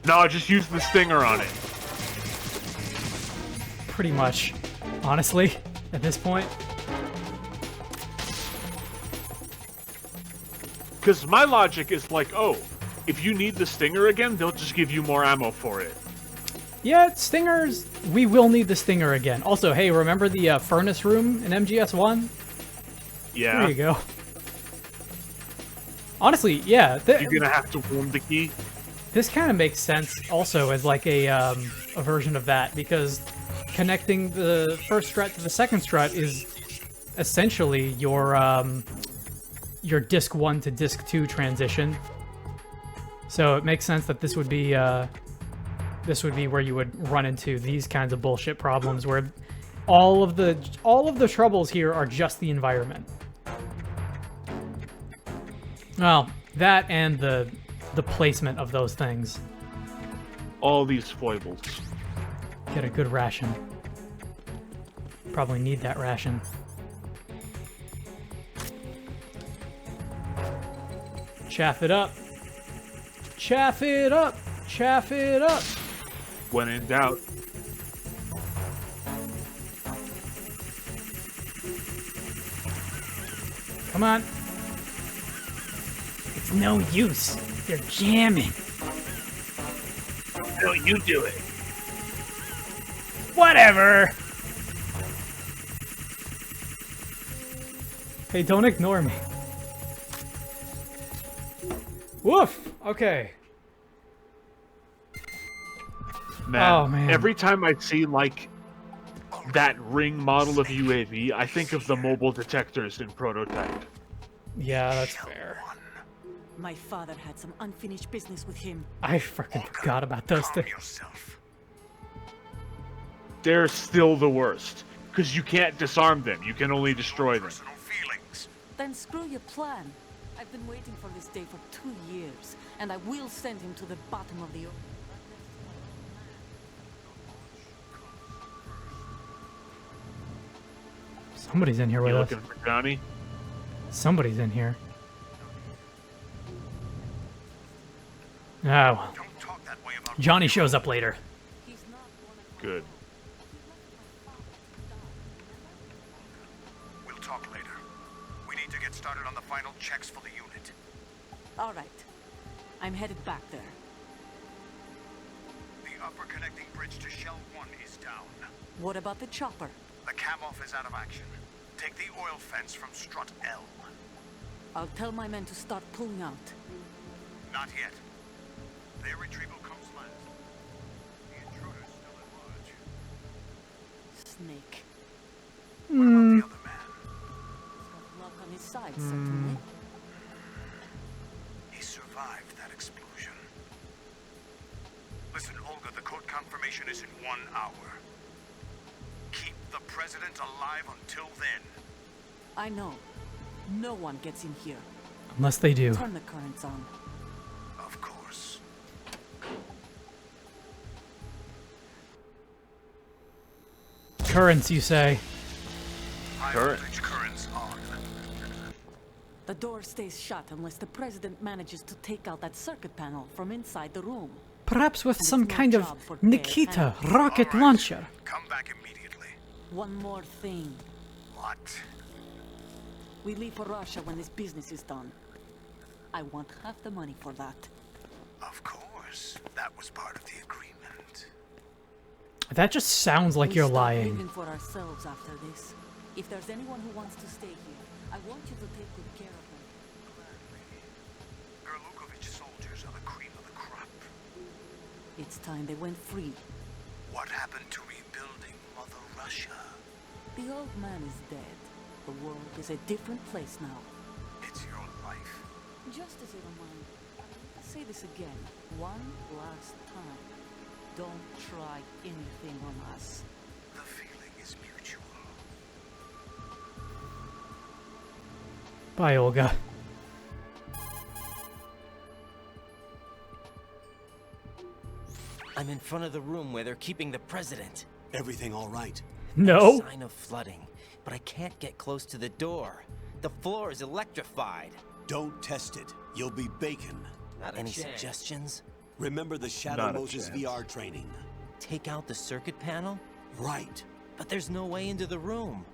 No, just use the stinger on it. Pretty much, honestly, at this point. Because my logic is like, oh, if you need the stinger again, they'll just give you more ammo for it. Yeah, stingers, we will need the stinger again. Also, hey, remember the furnace room in MGS1? Yeah. There you go. Honestly, yeah. You're gonna have to warm the key. This kind of makes sense also as like a version of that, because connecting the first strut to the second strut is essentially your disc 1 to disc 2 transition. So it makes sense that this would be where you would run into these kinds of bullshit problems where all of the troubles here are just the environment. Well, that and the placement of those things. All these foibles. Get a good ration. Probably need that ration. Chaff it up. Chaff it up. Chaff it up. When in doubt. Come on. It's no use. They're jamming. No, you do it. Whatever. Hey, don't ignore me. Woof. Okay. Man, oh, man. Every time I see, like, that ring model of UAV, I think of the mobile detectors in Prototype. Yeah, that's fair. My father had some unfinished business with him. I freaking forgot about those things. They're still the worst, because you can't disarm them. You can only destroy them. Then screw your plan. I've been waiting for this day for 2 years, and I will send him to the bottom of the earth. Somebody's in here with You us. looking for Johnny? Somebody's in here. Oh. Johnny shows up later. Good. We'll talk later. We need to get started on the final checks for the unit. All right. I'm headed back there. The upper connecting bridge to Shell 1 is down. What about the chopper? The cam-off is out of action. Take the oil fence from strut L. I'll tell my men to start pulling out. Not yet. Their retrieval comes last. The intruder's still at large. Snake. What about the other man? He's got luck on his side, certainly. He survived that explosion. Listen, Olga, the code confirmation is in 1 hour. Keep the president alive until then. I know. No one gets in here. Unless they do. Turn the currents on. Of course. Currents, you say? Currents on. The door stays shut unless the president manages to take out that circuit panel from inside the room. Perhaps with And some it's no kind of job for Nikita bare rocket All right. launcher. Come back immediately. One more thing. What? We leave for Russia when this business is done. I want half the money for that. Of course. That was part of the agreement. That just sounds like you're We start lying. living for ourselves after this. If there's anyone who wants to stay here, I want you to take good care of them. Gerlukovich soldiers are the cream of the crop. It's time they went free. What happened to rebuilding Mother Russia? The old man is dead. The world is a different place now. It's your life. Just as a reminder, I'll say this again, one last time. Don't try anything on us. The feeling is mutual. Bye, Olga. I'm in front of the room where they're keeping the president. Everything all right? No. Sign of flooding, but I can't get close to the door. The floor is electrified. Don't test it. You'll be bacon. Any suggestions? Remember the Shadow Not a Moses chance. VR training? Take out the circuit panel? Right. But there's no way into the room.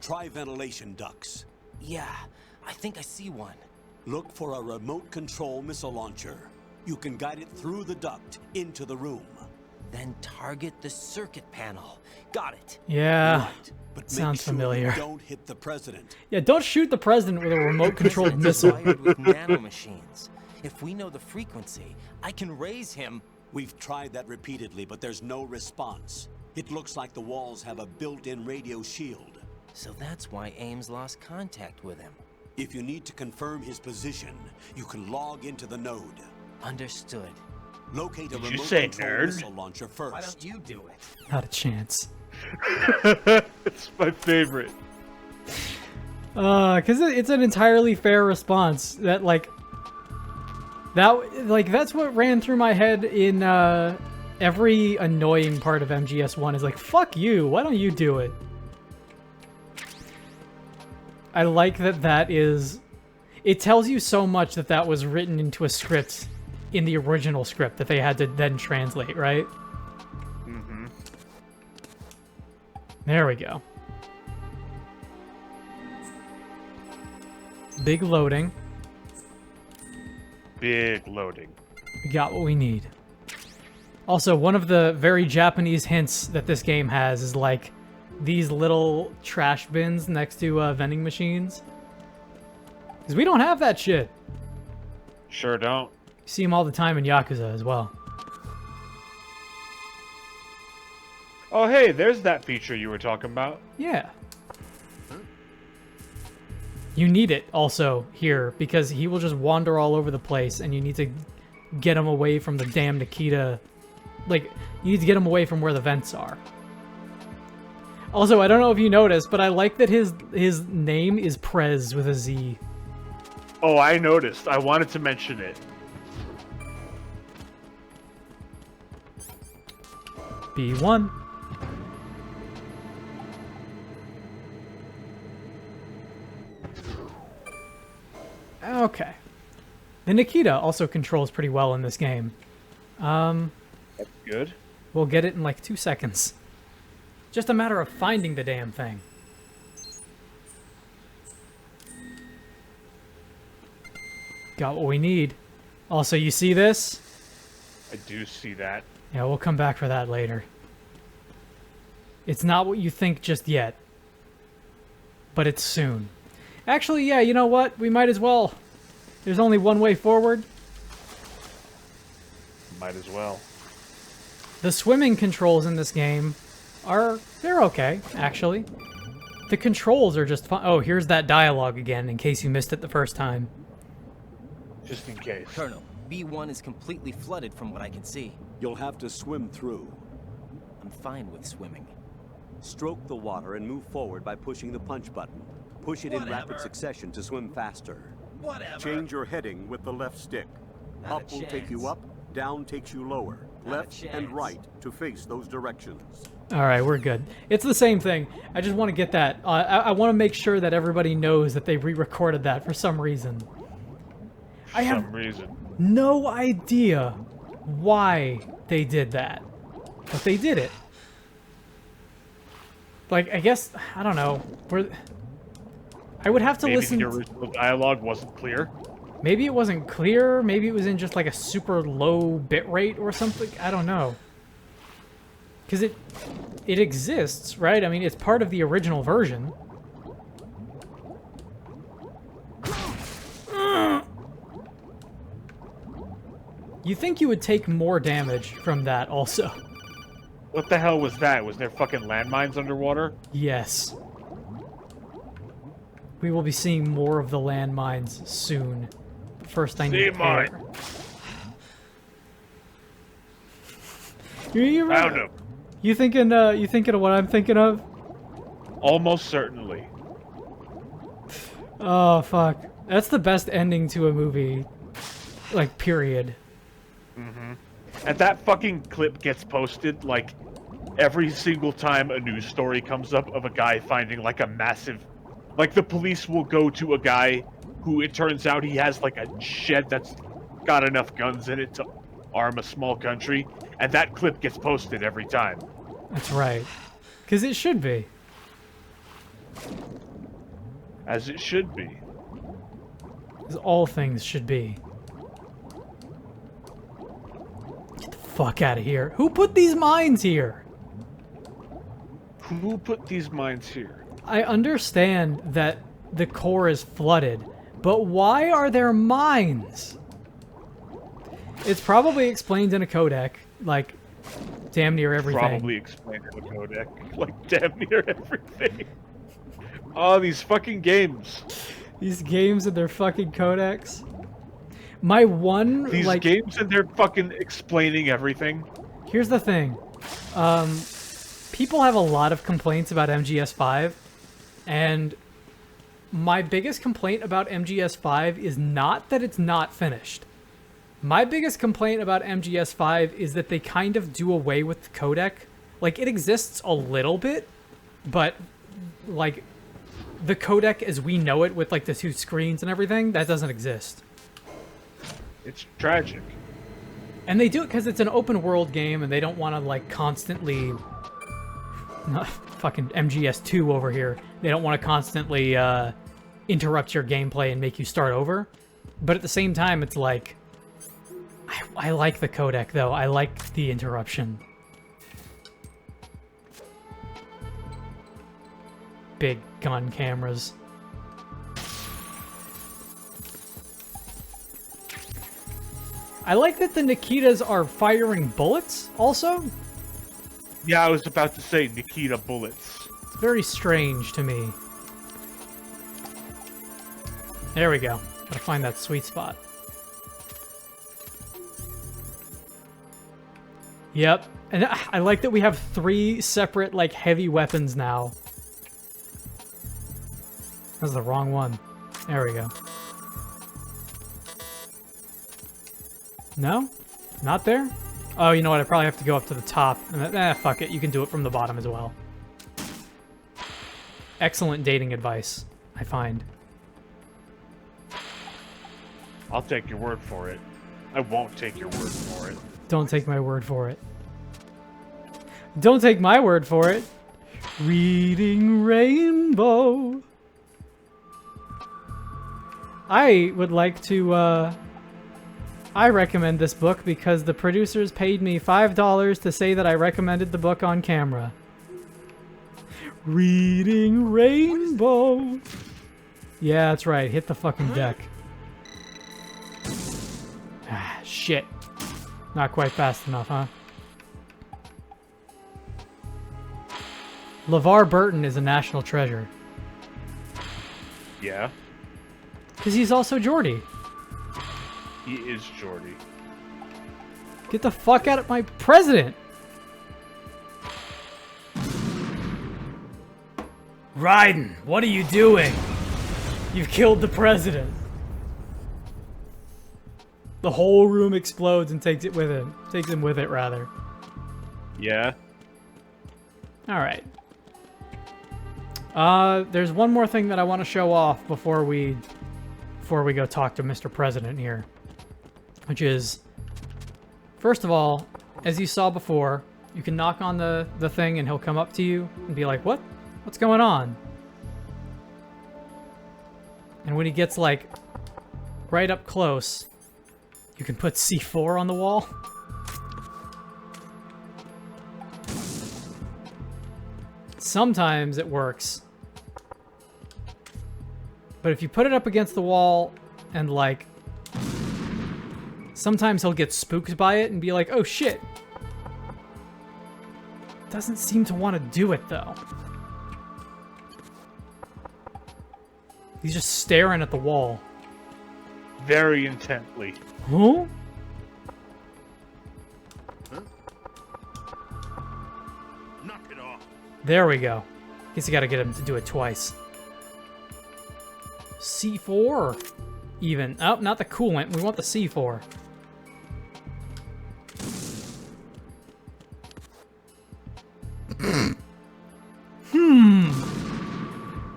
Try ventilation ducts. Yeah, I think I see one. Look for a remote control missile launcher. You can guide it through the duct into the room. Then target the circuit panel. Got it. Yeah. Right. But Sounds make sure familiar. You don't hit the president. Yeah, don't shoot the president with a remote-controlled President's missile. wired with nanomachines. If we know the frequency, I can raise him. We've tried that repeatedly, but there's no response. It looks like the walls have a built-in radio shield. So that's why Ames lost contact with him. If you need to confirm his position, you can log into the node. Understood. Locate a Did you remote say control nerd? missile launcher first. Why don't you do it? Not a chance. It's my favorite. Because it's an entirely fair response. That, like... that's what ran through my head in, every annoying part of MGS1 is like, fuck you, why don't you do it? I like that is... It tells you so much that that was written into a script in the original script that they had to then translate, right? Mm-hmm. There we go. Big loading. Big loading. We got what we need. Also, one of the very Japanese hints that this game has is like these little trash bins next to vending machines. Because we don't have that shit. Sure don't. You see them all the time in Yakuza as well. Oh, hey, there's that feature you were talking about. Yeah. You need it also here because he will just wander all over the place and you need to get him away from the damn Nikita. Like, you need to get him away from where the vents are. Also, I don't know if you noticed, but I like that his name is Prez with a Z. Oh, I noticed. I wanted to mention it. B1. Okay. The Nikita also controls pretty well in this game. That's good. We'll get it in like 2 seconds. Just a matter of finding the damn thing. Got what we need. Also, you see this? I do see that. Yeah, we'll come back for that later. It's not what you think just yet. But it's soon. Actually, yeah, you know what? We might as well. There's only one way forward. Might as well. The swimming controls in this game they're okay, actually. The controls are just fun. Oh, here's that dialogue again, in case you missed it the first time. Just in case. Colonel, B1 is completely flooded from what I can see. You'll have to swim through. I'm fine with swimming. Stroke the water and move forward by pushing the punch button. Push it in rapid succession to swim faster. Whatever. Change your heading with the left stick. Up will take you up, down takes you lower. Left and right to face those directions. Alright, we're good. It's the same thing. I just want to get that. I want to make sure that everybody knows that they re-recorded that for some reason. For some reason. No idea why they did that. But they did it. Like, I guess, I don't know. I would have to Maybe listen. the original dialogue wasn't clear. Maybe it wasn't clear. Maybe it was in just like a super low bit rate or something. I don't know. Because it exists, right? I mean, it's part of the original version. You think you would take more damage from that also. What the hell was that? Was there fucking landmines underwater? Yes. We will be seeing more of the landmines soon. First, I need air. Found him. You thinking of what I'm thinking of? Almost certainly. Oh, fuck. That's the best ending to a movie. Like, period. Mm-hmm. And that fucking clip gets posted, like, every single time a news story comes up of a guy finding, like, a massive... Like, the police will go to a guy who, it turns out, he has, like, a shed that's got enough guns in it to arm a small country, and that clip gets posted every time. That's right. Because it should be. As it should be. As all things should be. Get the fuck out of here. Who put these mines here? Who put these mines here? I understand that the core is flooded, but why are there mines? It's probably explained in a codec, like, damn near everything. Probably explained in a codec, like, damn near everything. Oh, these fucking games. These games and their fucking codecs. My one, These like... games and they're fucking explaining everything. Here's the thing. People have a lot of complaints about MGS5, and my biggest complaint about MGS5 is not that it's not finished. My biggest complaint about MGS5 is that they kind of do away with the codec. Like, it exists a little bit, but, like, the codec as we know it with, like, the 2 screens and everything, that doesn't exist. It's tragic. And they do it because it's an open world game and they don't want to, like, constantly... Not fucking MGS2 over here. They don't want to constantly interrupt your gameplay and make you start over. But at the same time, it's like... I like the codec, though. I like the interruption. Big gun cameras. I like that the Nikitas are firing bullets, also. Yeah, I was about to say Nikita bullets. It's very strange to me. There we go. Gotta find that sweet spot. Yep. And I like that we have 3 separate, like, heavy weapons now. That's the wrong one. There we go. No? Not there? Oh, you know what? I probably have to go up to the top. And fuck it. You can do it from the bottom as well. Excellent dating advice, I find. I'll take your word for it. I won't take your word for it. Don't take my word for it. Don't take my word for it. Reading Rainbow. I would like to, I recommend this book because the producers paid me $5 to say that I recommended the book on camera. Reading Rainbow. Yeah, that's right. Hit the fucking deck. Ah, shit. Not quite fast enough, huh? LeVar Burton is a national treasure. Yeah. Because he's also Geordie. He is Geordie. Get the fuck out of my president! Raiden, what are you doing? You've killed the president. The whole room explodes and takes it with him. Takes him with it, rather. Yeah. Alright. There's one more thing that I want to show off before we go talk to Mr. President here. Which is, first of all, as you saw before, you can knock on the thing and he'll come up to you and be like, what? What's going on? And when he gets, like, right up close, you can put C4 on the wall. Sometimes it works. But if you put it up against the wall and, like... Sometimes he'll get spooked by it and be like, oh shit. Doesn't seem to want to do it, though. He's just staring at the wall. Very intently. Huh? Knock it off. There we go. Guess you gotta get him to do it twice. C4? Even. Oh, not the coolant. We want the C4.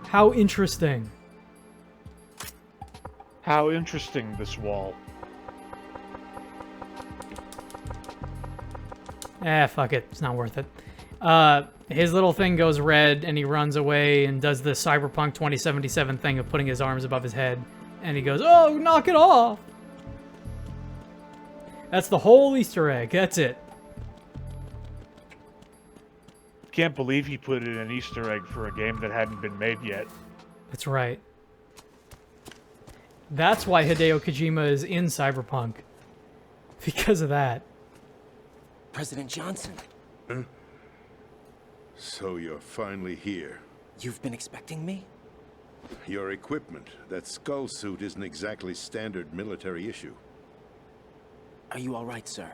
How interesting. How interesting, this wall. Fuck it. It's not worth it. His little thing goes red, and he runs away and does the Cyberpunk 2077 thing of putting his arms above his head. And he goes, oh, knock it off! That's the whole Easter egg. That's it. Can't believe he put in an Easter egg for a game that hadn't been made yet. That's right. That's why Hideo Kojima is in Cyberpunk. Because of that. President Johnson. Huh? So you're finally here. You've been expecting me? Your equipment, that skull suit, isn't exactly standard military issue. Are you all right, sir?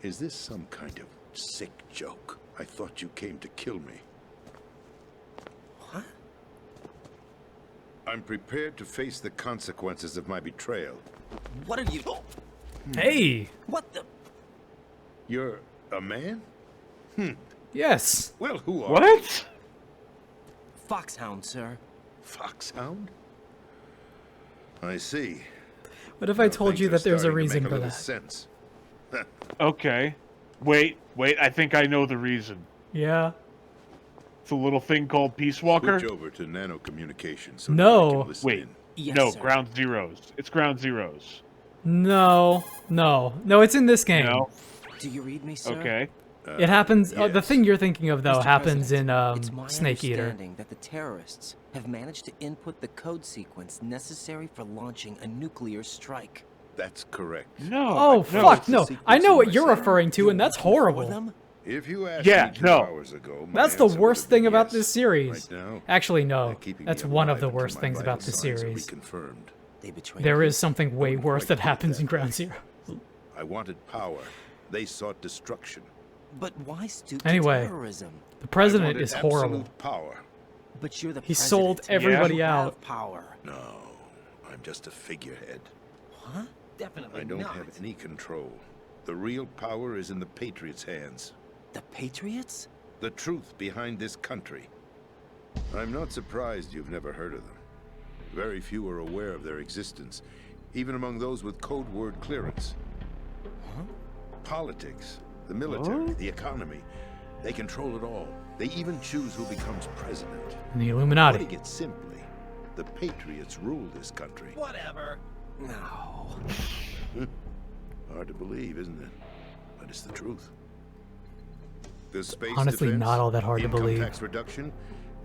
Is this some kind of sick joke? I thought you came to kill me. What? I'm prepared to face the consequences of my betrayal. What are you... Hey! What the... You're a man? Yes. Well, who are What? Foxhound, sir. Foxhound? I see. What if I told you that there's a reason for that? Sense. Okay. Wait, I think I know the reason. Yeah. It's a little thing called Peace Walker. Switch over to nanocommunications. So No. that I can listen Wait. in. Yes, No, sir. Ground Zeroes. It's Ground Zeroes. No. No. No, it's in this game. No? Do you read me, sir? Okay. It happens... the yes. thing you're thinking of, though, Mr. happens in President, it's my Snake Eater. understanding that the terrorists have managed to input the code sequence necessary for launching a nuclear strike. That's correct. No. Oh, no. fuck, no. sequence I know in what my you're cell. referring to, and that's For horrible. them? If you asked Yeah, me 2 no. hours ago, my That's the answer would worst have thing been about yes. this series. Right now, Actually, they're no. keeping That's me one of alive the until worst my things vital about this signs are series. reconfirmed. They betrayed There me. is something way Wouldn't worse quite that put it happens in that Ground way. Zero. I wanted power. They sought destruction. But why stoop Anyway. to terrorism? The I president wanted is horrible. absolute power. But you're the He president. sold everybody You out. have power. No, I'm just a figurehead. Huh? Definitely I don't not. have any control. The real power is in the Patriots' hands. The Patriots? The truth behind this country. I'm not surprised you've never heard of them. Very few are aware of their existence, even among those with code word clearance. Huh? Politics, the military, the economy. They control it all. They even choose who becomes president. And the Illuminati. Putting it simply, the Patriots rule this country. Whatever. No. Hard to believe, isn't it? But it's the truth. The space Honestly, defense, not all that hard to income believe. tax reduction,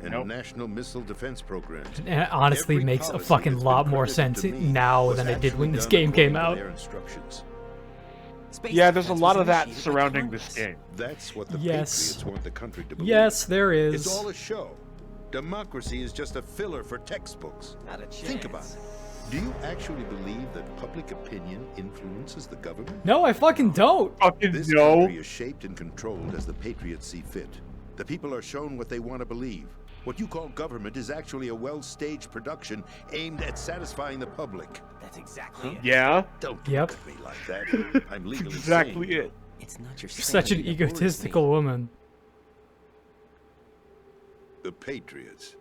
and national missile defense programs. And it honestly Every makes a policy fucking that's lot been more credited sense to me now was than it did when actually this done game came according out. to their instructions. Space Yeah, there's a defense lot was of that initiated by surrounding this Congress. game. That's what the Yes. Patriots want the country to believe. Yes, there It's is. all a show. Democracy is just a filler for textbooks. Not a chance. Think about it. Do you actually believe that public opinion influences the government? No, I fucking don't. Fucking This no. country is shaped and controlled as the Patriots see fit. The people are shown what they want to believe. What you call government is actually a well-staged production aimed at satisfying the public. That's exactly it. Yeah. Don't Yep. look at me like that. I'm legally Exactly sane. it. It's not your You're such an sanity that worries me. egotistical woman. The Patriots.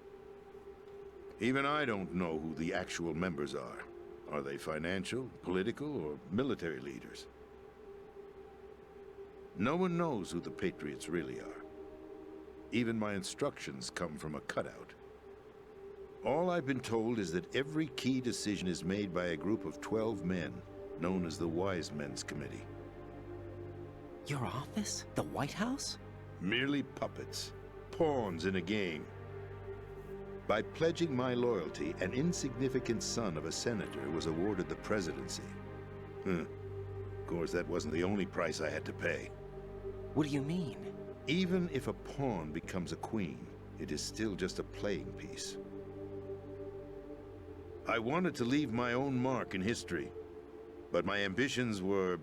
Even I don't know who the actual members are. Are they financial, political, or military leaders? No one knows who the Patriots really are. Even my instructions come from a cutout. All I've been told is that every key decision is made by a group of 12 men, known as the Wise Men's Committee. Your office? The White House? Merely puppets. pawns in a game. By pledging my loyalty, an insignificant son of a senator was awarded the presidency. Of course, that wasn't the only price I had to pay. What do you mean? Even if a pawn becomes a queen, it is still just a playing piece. I wanted to leave my own mark in history, but my ambitions were...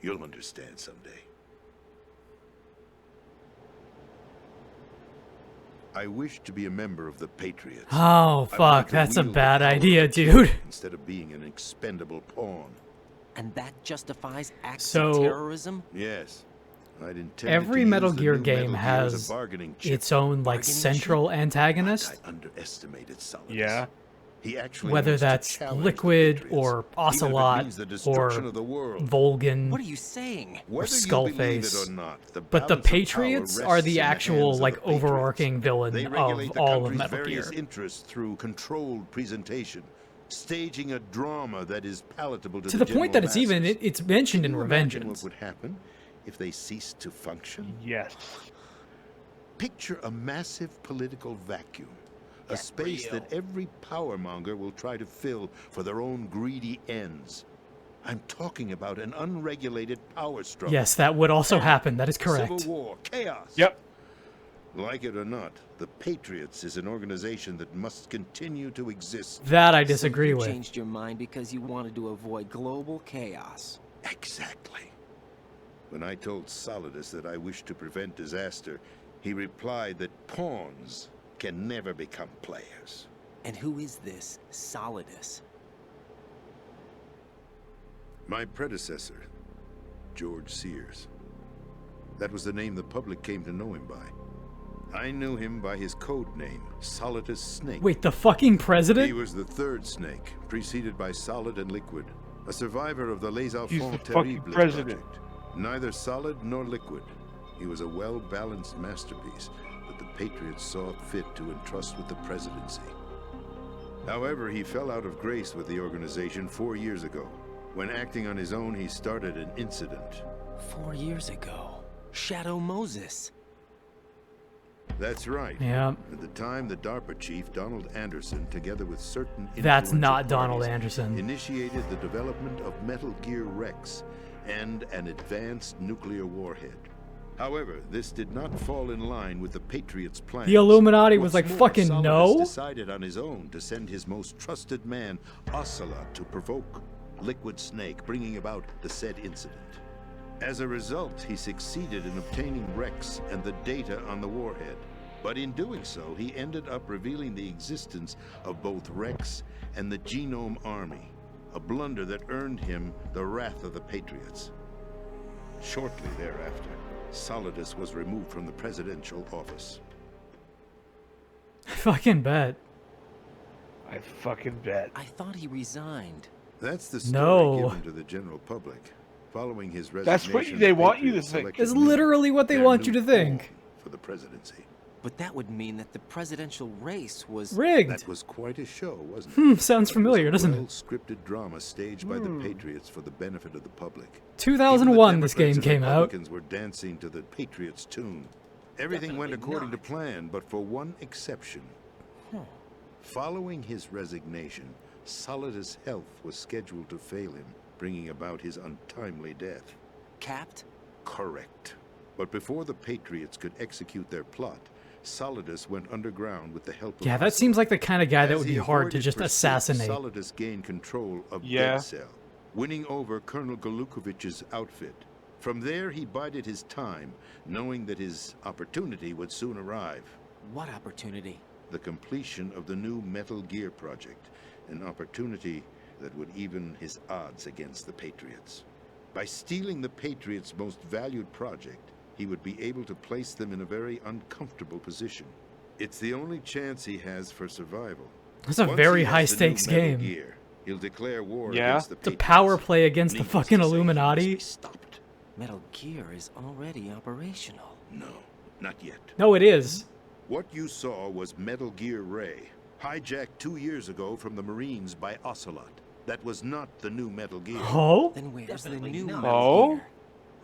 You'll understand someday. I wish to be a member of the Patriots. Oh, fuck. That's a bad idea, dude. Instead of being an expendable pawn. And that justifies acts of terrorism? Yes. I'd intended Every to Metal use the Gear new game Metal Gear as has a bargaining chip. its own, like, central antagonist. I underestimated Solidus. Yeah. He actually Whether wants to that's challenge Liquid or Ocelot means the or destruction of the world. Volgan What are you saying? or Whether you believe it Skullface. or not, the But the balance of Patriots power are rests the in actual, hands of like, the Patriots. overarching villain They of regulate the all of country's Metal various Gear. interests through controlled presentation, staging a drama that is palatable to To the point that it's general even, masses. it's mentioned in Can you imagine Revengeance. what would happen if they ceased to function? Yes. Picture a massive political vacuum. A space that every powermonger will try to fill for their own greedy ends. I'm talking about an unregulated power struggle. Yes, that would also happen. That is correct. Civil war, chaos. Yep. Like it or not, the Patriots is an organization that must continue to exist. That I disagree You with. changed your mind because you wanted to avoid global chaos. Exactly. When I told Solidus that I wished to prevent disaster, he replied that pawns can never become players. And who is this Solidus? My predecessor, George Sears. That was the name the public came to know him by. I knew him by his code name, Solidus Snake. Wait, the fucking president? He was the third Snake, preceded by Solid and Liquid, a survivor of the Les He's the Enfants fucking Terribles president. project. Neither Solid nor Liquid. He was a well-balanced masterpiece that the Patriots saw fit to entrust with the presidency. However, he fell out of grace with the organization 4 years ago. When acting on his own, he started an incident. 4 years ago. Shadow Moses. That's right. Yeah. At the time, the DARPA chief, Donald Anderson, together with certain That's influential not Donald parties, Anderson. initiated the development of Metal Gear Rex and an advanced nuclear warhead. However, this did not fall in line with the Patriots' plans. The Illuminati was What's like, more, fucking Solidus no. decided on his own to send his most trusted man, Ocelot, to provoke Liquid Snake, bringing about the said incident. As a result, he succeeded in obtaining Rex and the data on the warhead. But in doing so, he ended up revealing the existence of both Rex and the Genome Army, a blunder that earned him the wrath of the Patriots. Shortly thereafter, Solidus was removed from the presidential office. I fucking bet. I fucking bet. I thought he resigned. That's the story No. given to the general public. Following his That's resignation, what they the want you to Patriots think. selected It's me, literally what they their want you new to think. pawn for the presidency. But that would mean that the presidential race was... Rigged. That was quite a show, wasn't it? Sounds familiar, doesn't it? Well-scripted drama staged by the Patriots for the benefit of the public. 2001 Even the this game Democrats came and out. Republicans were dancing to the Patriots' tune. Everything went according to plan, but for one exception. Following his resignation, Solidus' health was scheduled to fail him, bringing about his untimely death. Capped? Correct. But before the Patriots could execute their plot, Solidus went underground with the help of Yeah, that Ocelot. seems like the kind of guy that As would he be hard to avoided just pursuit, assassinate. Solidus gained control of Yeah. Dead Cell, winning over Colonel Galukovich's outfit. From there, he bided his time, knowing that his opportunity would soon arrive. What opportunity? The completion of the new Metal Gear project, an opportunity that would even his odds against the Patriots. By stealing the Patriots' most valued project, he would be able to place them in a very uncomfortable position. It's the only chance he has for survival. That's a Once very he has high the new stakes Metal game. Gear, he'll declare war Yeah. against the It's a Patriots. power play against the Needless fucking to say, he must Illuminati. be stopped. Metal Gear is already operational. No, not yet. No, it is. What you saw was Metal Gear Ray, hijacked 2 years ago from the Marines by Ocelot. That was not the new Metal Gear. Oh? Then where's the Definitely new not. Metal Oh? Gear?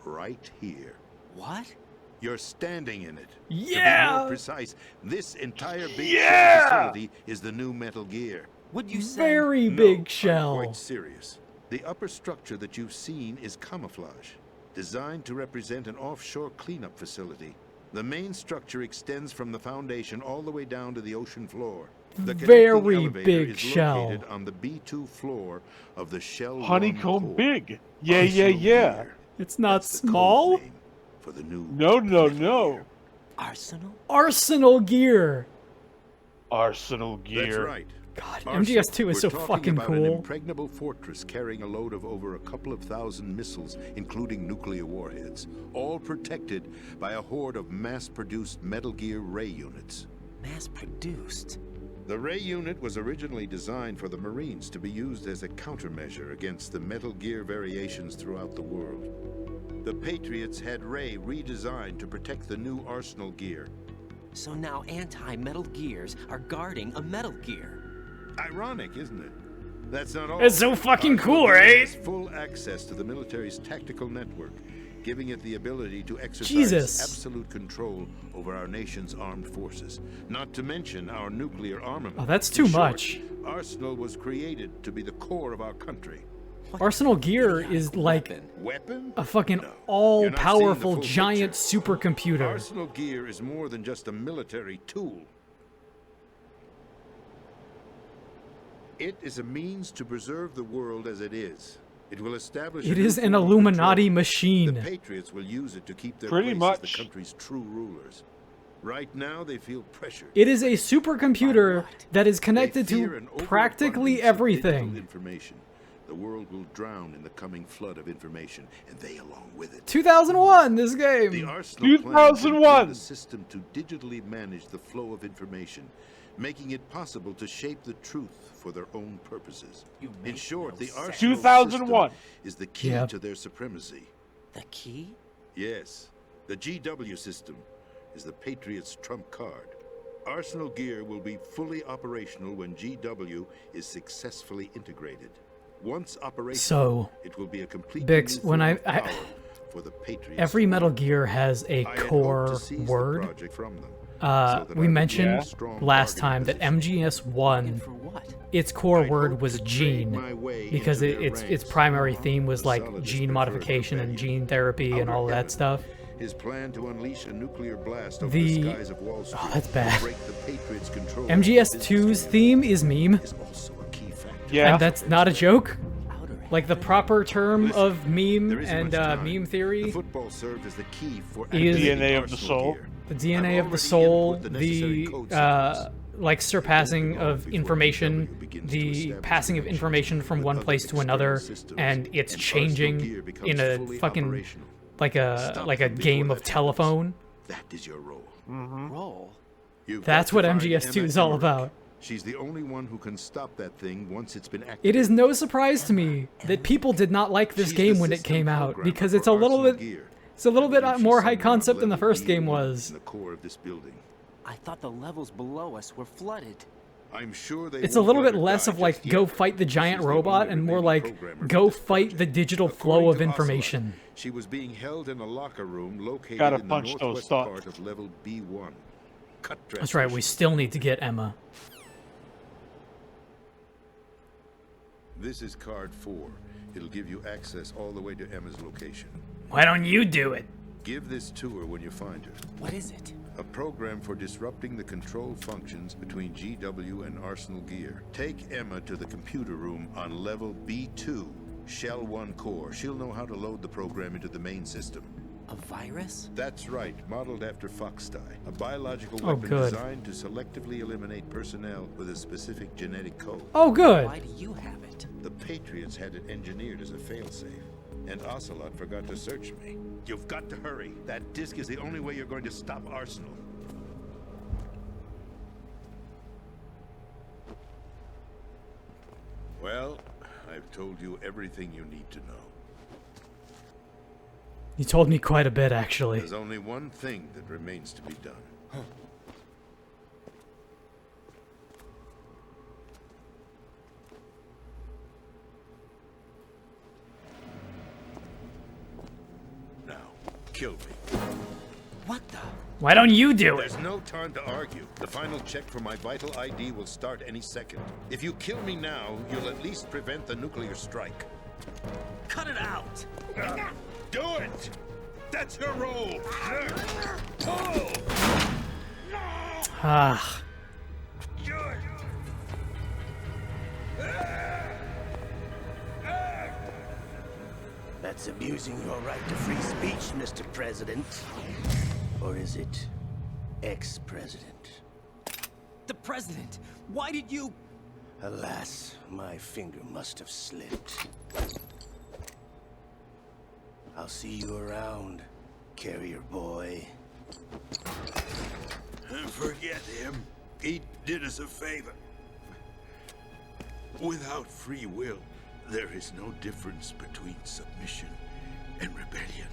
Right here. What? You're standing in it. Yeah! To be more precise, this entire big facility is the new Metal Gear. What'd you say? Very No, big I'm shell. quite serious. The upper structure that you've seen is camouflage, designed to represent an offshore cleanup facility. The main structure extends from the foundation all the way down to the ocean floor. The Very elevator big is shell. located on the B2 floor of the Shell Honeycomb core. big. Yeah, Arsenal yeah. Gear. It's not That's the small. code name for the new No. Arsenal? Arsenal Gear. Arsenal Gear. That's right. God, Arsenal. MGS2 is We're so talking fucking about an cool. impregnable fortress carrying a load of over a couple of thousand missiles, including nuclear warheads, all protected by a horde of mass-produced Metal Gear Ray units. Mass-produced? The Ray unit was originally designed for the Marines to be used as a countermeasure against the Metal Gear variations throughout the world. The Patriots had Ray redesigned to protect the new Arsenal Gear. So now anti-Metal Gears are guarding a Metal Gear. Ironic, isn't it? That's not all. It's so fucking Arsenal cool, Gear right? has full access to the military's tactical network, giving it the ability to exercise Jesus. absolute control over our nation's armed forces, not to mention our nuclear armament. Oh, that's In too short, much. Arsenal was created to be the core of our country. Arsenal Gear is like Weapon? a fucking No. You're not all-powerful seeing the full giant picture. supercomputer. Arsenal Gear is more than just a military tool. It is a means to preserve the world as it is. It will establish. It a new is an form of Illuminati control. machine. The Patriots will use it to keep their Pretty place as much. the country's true rulers. Right now, they feel pressure. It is a supercomputer that is connected They fear to an overabundance practically of digital everything. information. The world will drown in the coming flood of information, and they along with it. 2001, this The game. Arsenal plans include 2001. a system to digitally manage the flow of information, making it possible to shape the truth for their own purposes. In short, the Arsenal 2001. system is the key Yep. to their supremacy. The key? Yes, the GW system is the Patriots' trump card. Arsenal Gear will be fully operational when GW is successfully integrated. Once operational, So, it will be a complete Bix, when I for the Patriots. every Metal Gear has a I had hoped core to seize the word. project from them, so that I We would be mentioned in a strong last bargaining time that position. MGS1, For what? its core I word hope was to gene, trade my way because into their its ranks. primary theme was like Solidus gene preferred modification and rebellion. gene therapy and Outer all that heaven. stuff. His plan to unleash a nuclear blast over The- the skies of Wall Street that's bad. to break the Patriots' control over MGS2's business theme is meme, is also a key factor. Yeah. and that's not a joke. Outer Like the proper term Listen, of meme there isn't and much time. meme The theory, football served as the key for Is- activating DNA of the Arsenal soul. Gear. the DNA I've of the already soul, input the necessary the code sequence. like surpassing Before of GW information, begins to the establish passing of connections information from with one other place to external another, systems, and it's and Arsenal changing Gear becomes in a fully fucking operational. like a Stop like a them game before of that happens. telephone. That is your role. roll? You've That's got what to find MGS2 Emma is all Emmerich. about. She's the only one who can stop that thing once it's been activated. It is no surprise to me that people did not like this She's game the when it system came out programmer because for it's a little Arsenal bit Gear. it's a little bit I believe she's more high somewhere on concept than the level first game B1 was. in the core of this building. I thought the levels below us were flooded. I'm sure they It's a won't little let bit her less die of like just go yet. fight the giant She's the robot only and more remaining like programmer go for this fight the project. digital According flow of to Ocelot, information. She was being held in a locker room located Gotta in the punch those northwest thoughts. part of level B1. Cut dress That's right, we mission. still need to get Emma. This is card 4. It'll give you access all the way to Emma's location. Why don't you do it? Give this to her when you find her. What is it? A program for disrupting the control functions between GW and Arsenal Gear. Take Emma to the computer room on level B2, Shell 1 core. She'll know how to load the program into the main system. A virus? That's right, modeled after Foxdie, a biological Oh, weapon good. designed to selectively eliminate personnel with a specific genetic code. Oh, good. Why do you have it? The Patriots had it engineered as a failsafe, and Ocelot forgot to search me. You've got to hurry. That disk is the only way you're going to stop Arsenal. Well, I've told you everything you need to know. You told me quite a bit, actually. There's only one thing that remains to be done. Now, kill me. What the? Why don't you do it? There's no time to argue. The final check for my vital ID will start any second. If you kill me now, you'll at least prevent the nuclear strike. Cut it out! Do it! That's your role! Ah. That's abusing your right to free speech, Mr. President. Or is it ex-president? The president! Why did you... Alas, my finger must have slipped. I'll see you around, carrier boy. Forget him. He did us a favor. Without free will, there is no difference between submission and rebellion.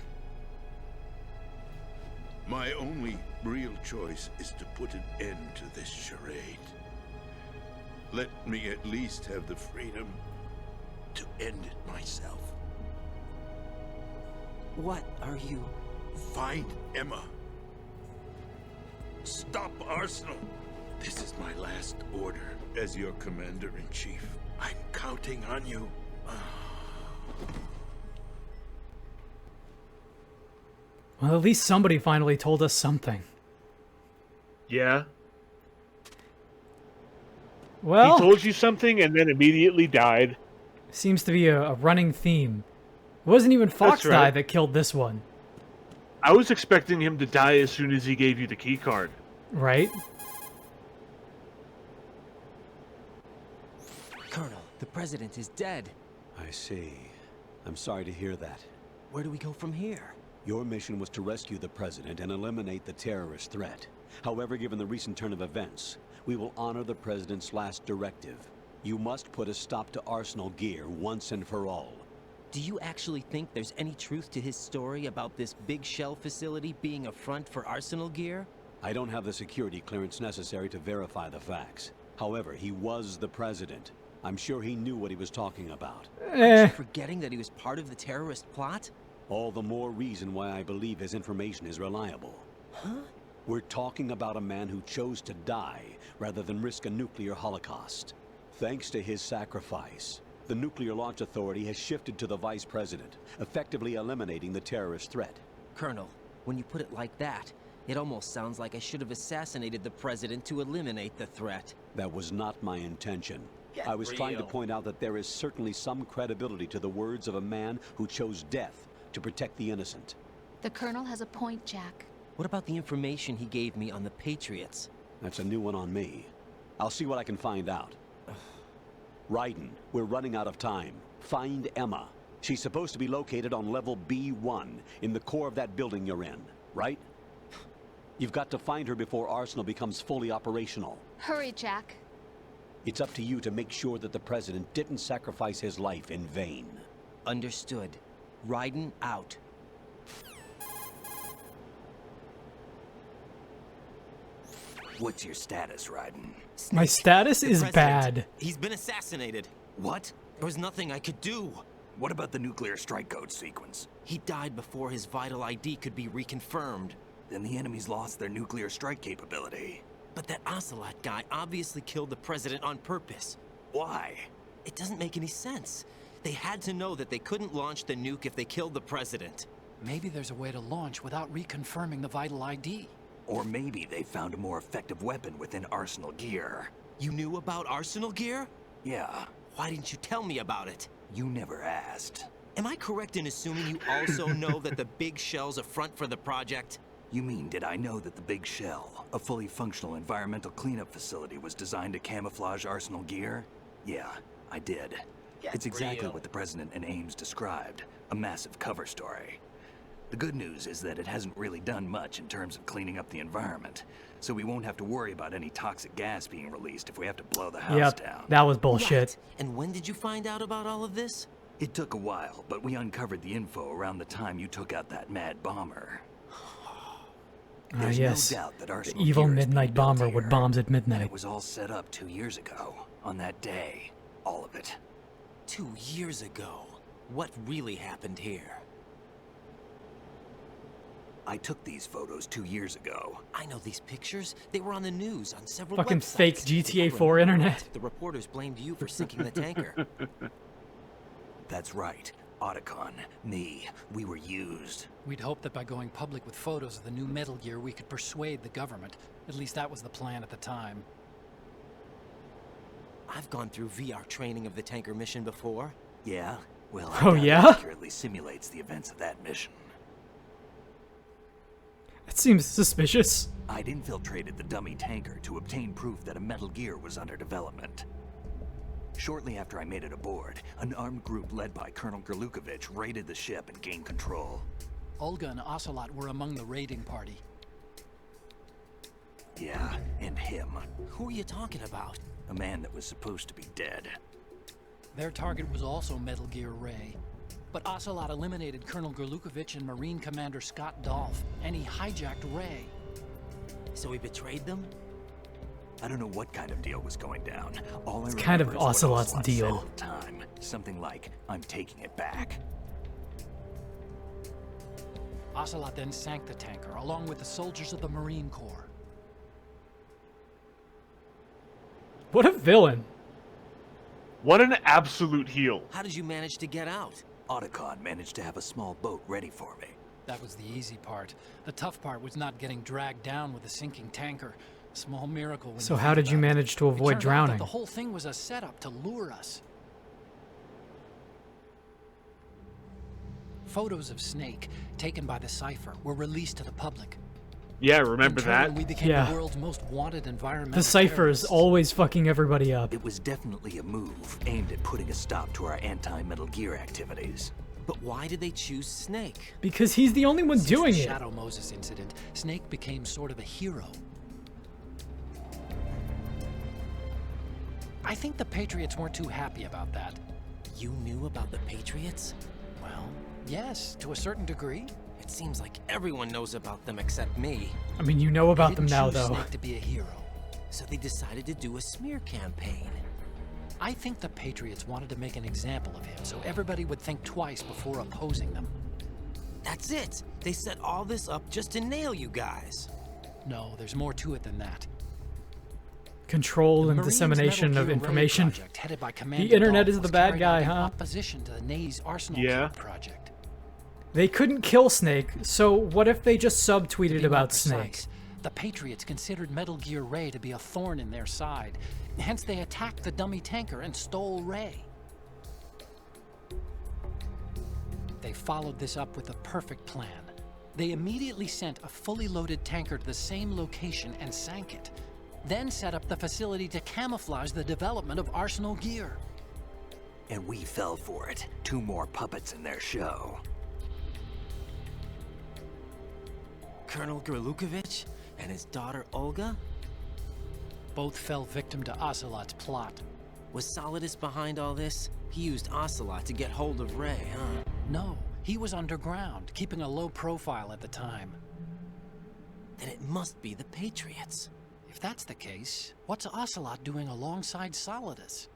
My only real choice is to put an end to this charade. Let me at least have the freedom to end it myself. What are you... Find Emma. Stop Arsenal. This is my last order as your commander-in-chief. I'm counting on you. Well, at least somebody finally told us something. Yeah. Well, he told you something and then immediately died. Seems to be a running theme. It wasn't even Fox That's right. Die that killed this one. I was expecting him to die as soon as he gave you the key card. Right? Colonel, the president is dead. I see. I'm sorry to hear that. Where do we go from here? Your mission was to rescue the president and eliminate the terrorist threat. However, given the recent turn of events, we will honor the president's last directive. You must put a stop to Arsenal Gear once and for all. Do you actually think there's any truth to his story about this big shell facility being a front for Arsenal Gear? I don't have the security clearance necessary to verify the facts. However, he was the president. I'm sure he knew what he was talking about. Aren't you forgetting that he was part of the terrorist plot? All the more reason why I believe his information is reliable. Huh? We're talking about a man who chose to die rather than risk a nuclear holocaust. Thanks to his sacrifice, the Nuclear Launch Authority has shifted to the vice president, effectively eliminating the terrorist threat. Colonel, when you put it like that, it almost sounds like I should have assassinated the president to eliminate the threat. That was not my intention. I was trying to point out that there is certainly some credibility to the words of a man who chose death to protect the innocent. The Colonel has a point, Jack. What about the information he gave me on the Patriots? That's a new one on me. I'll see what I can find out. Raiden, we're running out of time. Find Emma. She's supposed to be located on level B1, in the core of that building you're in, right? You've got to find her before Arsenal becomes fully operational. Hurry, Jack. It's up to you to make sure that the president didn't sacrifice his life in vain. Understood. Raiden out. What's your status, Raiden? My status is bad. He's been assassinated. What? There was nothing I could do. What about the nuclear strike code sequence? He died before his vital ID could be reconfirmed. Then the enemy's lost their nuclear strike capability. But that Ocelot guy obviously killed the president on purpose. Why? It doesn't make any sense. They had to know that they couldn't launch the nuke if they killed the president. Maybe there's a way to launch without reconfirming the vital ID. Or maybe they found a more effective weapon within Arsenal Gear. You knew about Arsenal Gear? Yeah. Why didn't you tell me about it? You never asked. Am I correct in assuming you also know that the Big Shell's a front for the project? You mean, did I know that the Big Shell, a fully functional environmental cleanup facility, was designed to camouflage Arsenal Gear? Yeah, I did. It's exactly what the President and Ames described, a massive cover story. The good news is that it hasn't really done much in terms of cleaning up the environment, so we won't have to worry about any toxic gas being released if we have to blow the house down. That was bullshit. Right. And when did you find out about all of this? It took a while, but we uncovered the info around the time you took out that mad bomber. There's yes. no doubt that The Arsenal evil Gear has been midnight built bomber here, with bombs at and midnight. it was all set up 2 years ago, on that day. All of it. 2 years ago. What really happened here? I took these photos 2 years ago. I know these pictures. They were on the news on several Fucking websites. fake GTA 4 internet. The reporters blamed you for sinking the tanker. That's right. Otacon, me, we were used. We'd hoped that by going public with photos of the new Metal Gear, we could persuade the government. At least that was the plan at the time. I've gone through VR training of the tanker mission before. Yeah? Well, Oh, I yeah? accurately simulates the events of that mission. That seems suspicious. I'd infiltrated the dummy tanker to obtain proof that a Metal Gear was under development. Shortly after I made it aboard, an armed group led by Colonel Gerlukovich raided the ship and gained control. Olga and Ocelot were among the raiding party. Yeah, and him. Who are you talking about? A man that was supposed to be dead. Their target was also Metal Gear Ray. But Ocelot eliminated Colonel Gerlukovich and Marine Commander Scott Dolph, and he hijacked Ray. So he betrayed them? I don't know what kind of deal was going down. All I It's kind of remember is what Ocelot's Ocelot deal. said at the time. Something like, I'm taking it back. Ocelot then sank the tanker, along with the soldiers of the Marine Corps. What a villain. What an absolute heel. How did you manage to get out? Otacon managed to have a small boat ready for me. That was the easy part. The tough part was not getting dragged down with the sinking tanker. A small miracle. So how did you manage to avoid It turned out drowning? that the whole thing was a setup to lure us. Photos of Snake, taken by the Cypher, were released to the public. Yeah, remember In turn, that? we became Yeah. the world's most wanted environmental The Cypher is terrorists. always fucking everybody up. It was definitely a move aimed at putting a stop to our anti-Metal Gear activities. But why did they choose Snake? Because he's the only one Since doing the it. Shadow Moses incident, Snake became sort of a hero. I think the Patriots weren't too happy about that. You knew about the Patriots? Well, yes, to a certain degree. It seems like everyone knows about them except me. I mean, you know about They them didn't now, choose though. Snake to be a hero. So they decided to do a smear campaign. I think the Patriots wanted to make an example of him, so everybody would think twice before opposing them. That's it. They set all this up just to nail you guys. No, there's more to it than that. Control The and Marines' dissemination Metal of Gear Ray information. project, headed by Commander The internet Dolph, is the was bad carried guy, out in huh? opposition to the Navy's Arsenal Yeah. project. They couldn't kill Snake, so what if they just To subtweeted be more about precise, Snake? the Patriots considered Metal Gear Ray to be a thorn in their side. Hence, they attacked the dummy tanker and stole Ray. They followed this up with a perfect plan. They immediately sent a fully loaded tanker to the same location and sank it. Then set up the facility to camouflage the development of Arsenal gear. And we fell for it. 2 more puppets in their show. Colonel Gerlukovich and his daughter Olga? Both fell victim to Ocelot's plot. Was Solidus behind all this? He used Ocelot to get hold of Ray, huh? No, he was underground, keeping a low profile at the time. Then it must be the Patriots. If that's the case, what's Ocelot doing alongside Solidus?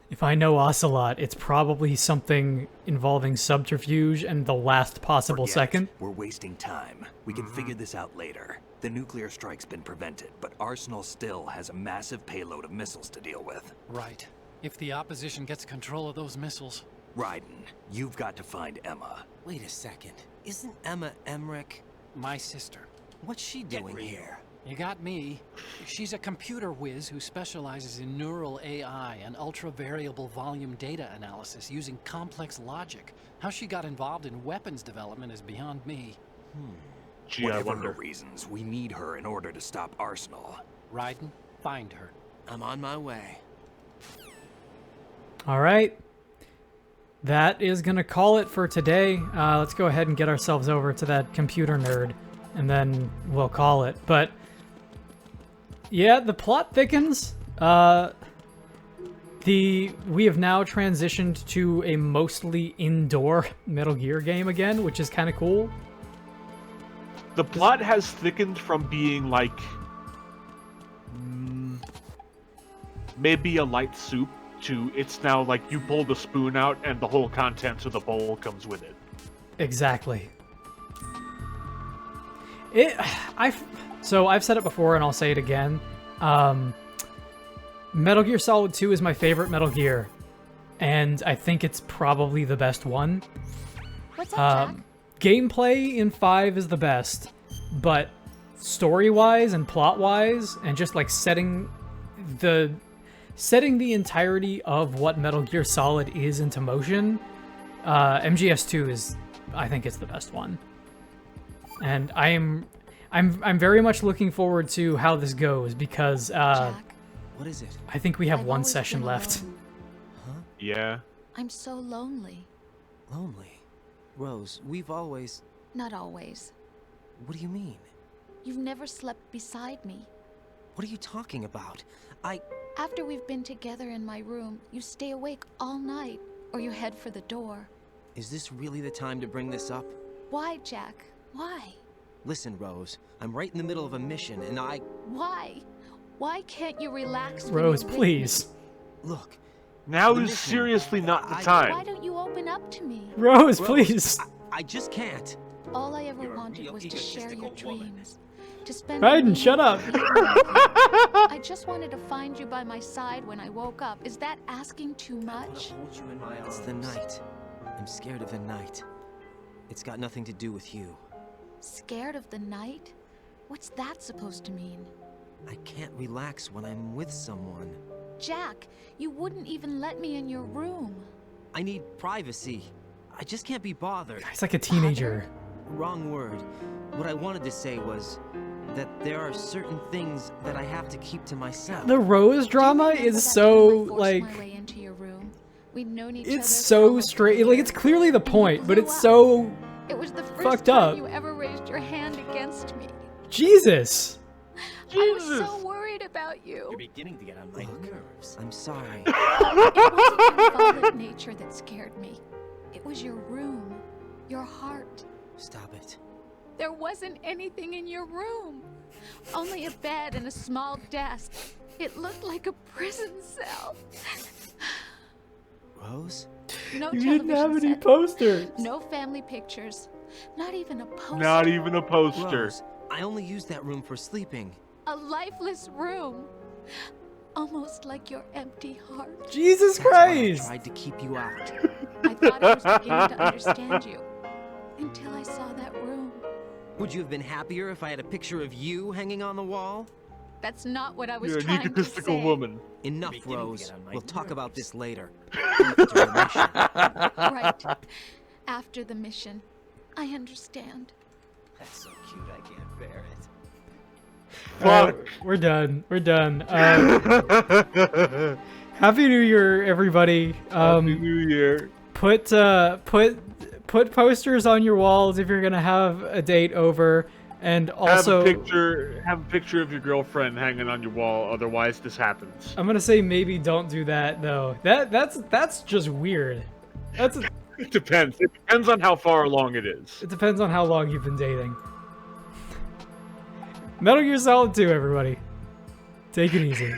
If I know Ocelot, it's probably something involving subterfuge and the last possible Forget. second. We're wasting time. We can figure this out later. The nuclear strike's been prevented, but Arsenal still has a massive payload of missiles to deal with. Right. If the opposition gets control of those missiles. Raiden, you've got to find Emma. Wait a second. Isn't Emma Emmerich? My sister. What's she doing here? You got me. She's a computer whiz who specializes in neural AI and ultra-variable volume data analysis using complex logic. How she got involved in weapons development is beyond me. Gee, I Whatever wonder. her reasons, we need her in order to stop Arsenal. Raiden, find her. I'm on my way. All right. That is going to call it for today. Let's go ahead and get ourselves over to that computer nerd, and then we'll call it. But yeah, the plot thickens. We have now transitioned to a mostly indoor Metal Gear game again, which is kind of cool. The plot has thickened from being like maybe a light soup to it's now like you pull the spoon out and the whole contents of the bowl comes with it. Exactly. So I've said it before and I'll say it again. Metal Gear Solid 2 is my favorite Metal Gear, and I think it's probably the best one. What's up, Jack? Gameplay in 5 is the best, but story-wise and plot-wise, and just like setting the entirety of what Metal Gear Solid is into motion, MGS2 is, I think, it's the best one. And I'm very much looking forward to how this goes because Jack, what is it? I think we have I've one always session been left. alone. Huh? Yeah. I'm so lonely. Lonely? Rose, we've always... Not always. What do you mean? You've never slept beside me. What are you talking about? After we've been together in my room, you stay awake all night, or you head for the door. Is this really the time to bring this up? Why, Jack? Why? Listen, Rose, I'm right in the middle of a mission, and Why? Why can't you relax when Rose, you're with please. me? Look. Now the is mission, seriously not the Why time. don't you open up to me? Rose, please. I just can't. All I ever wanted was to share your dreams. To spend Raiden, shut up. I just wanted to find you by my side when I woke up. Is that asking too much? It's the night. I'm scared of the night. It's got nothing to do with you. Scared of the night? What's that supposed to mean? I can't relax when I'm with someone. Jack, you wouldn't even let me in your room. I need privacy. I just can't be bothered. He's like a teenager. Wrong word. What I wanted to say was that there are certain things that I have to keep to myself. The Rose drama is so, like... We'd known each It's other so straight. Like, it's clearly the point, but it's so It was the first fucked time up. you ever raised your hand against me. Jesus! I was so worried about you. You're beginning to get on my nerves. I'm sorry. It wasn't your violent nature that scared me. It was your room, your heart. Stop it. There wasn't anything in your room. Only a bed and a small desk. It looked like a prison cell. Rose? No You didn't have television any set. posters. No family pictures. Not even a poster. Not even a poster. Rose, I only use that room for sleeping. A lifeless room. Almost like your empty heart. Jesus That's why I Christ! tried to keep you out. I thought I was beginning to understand you. Until I saw that room. Would you have been happier if I had a picture of you hanging on the wall? That's not what I was You're an trying to egotistical say. woman. Enough, Beginning to Rose. get on my We'll talk about nerves. this later. After the mission. Right. After the mission. I understand. That's so cute, I can't bear it. We're done. We're done. Happy New Year, everybody. Happy New Year. Put posters on your walls if you're gonna have a date over, and also have a picture of your girlfriend hanging on your wall. Otherwise, this happens. I'm gonna say maybe don't do that though. That's just weird. It depends. It depends on how far along it is. It depends on how long you've been dating. Metal Gear Solid 2, everybody. Take it easy.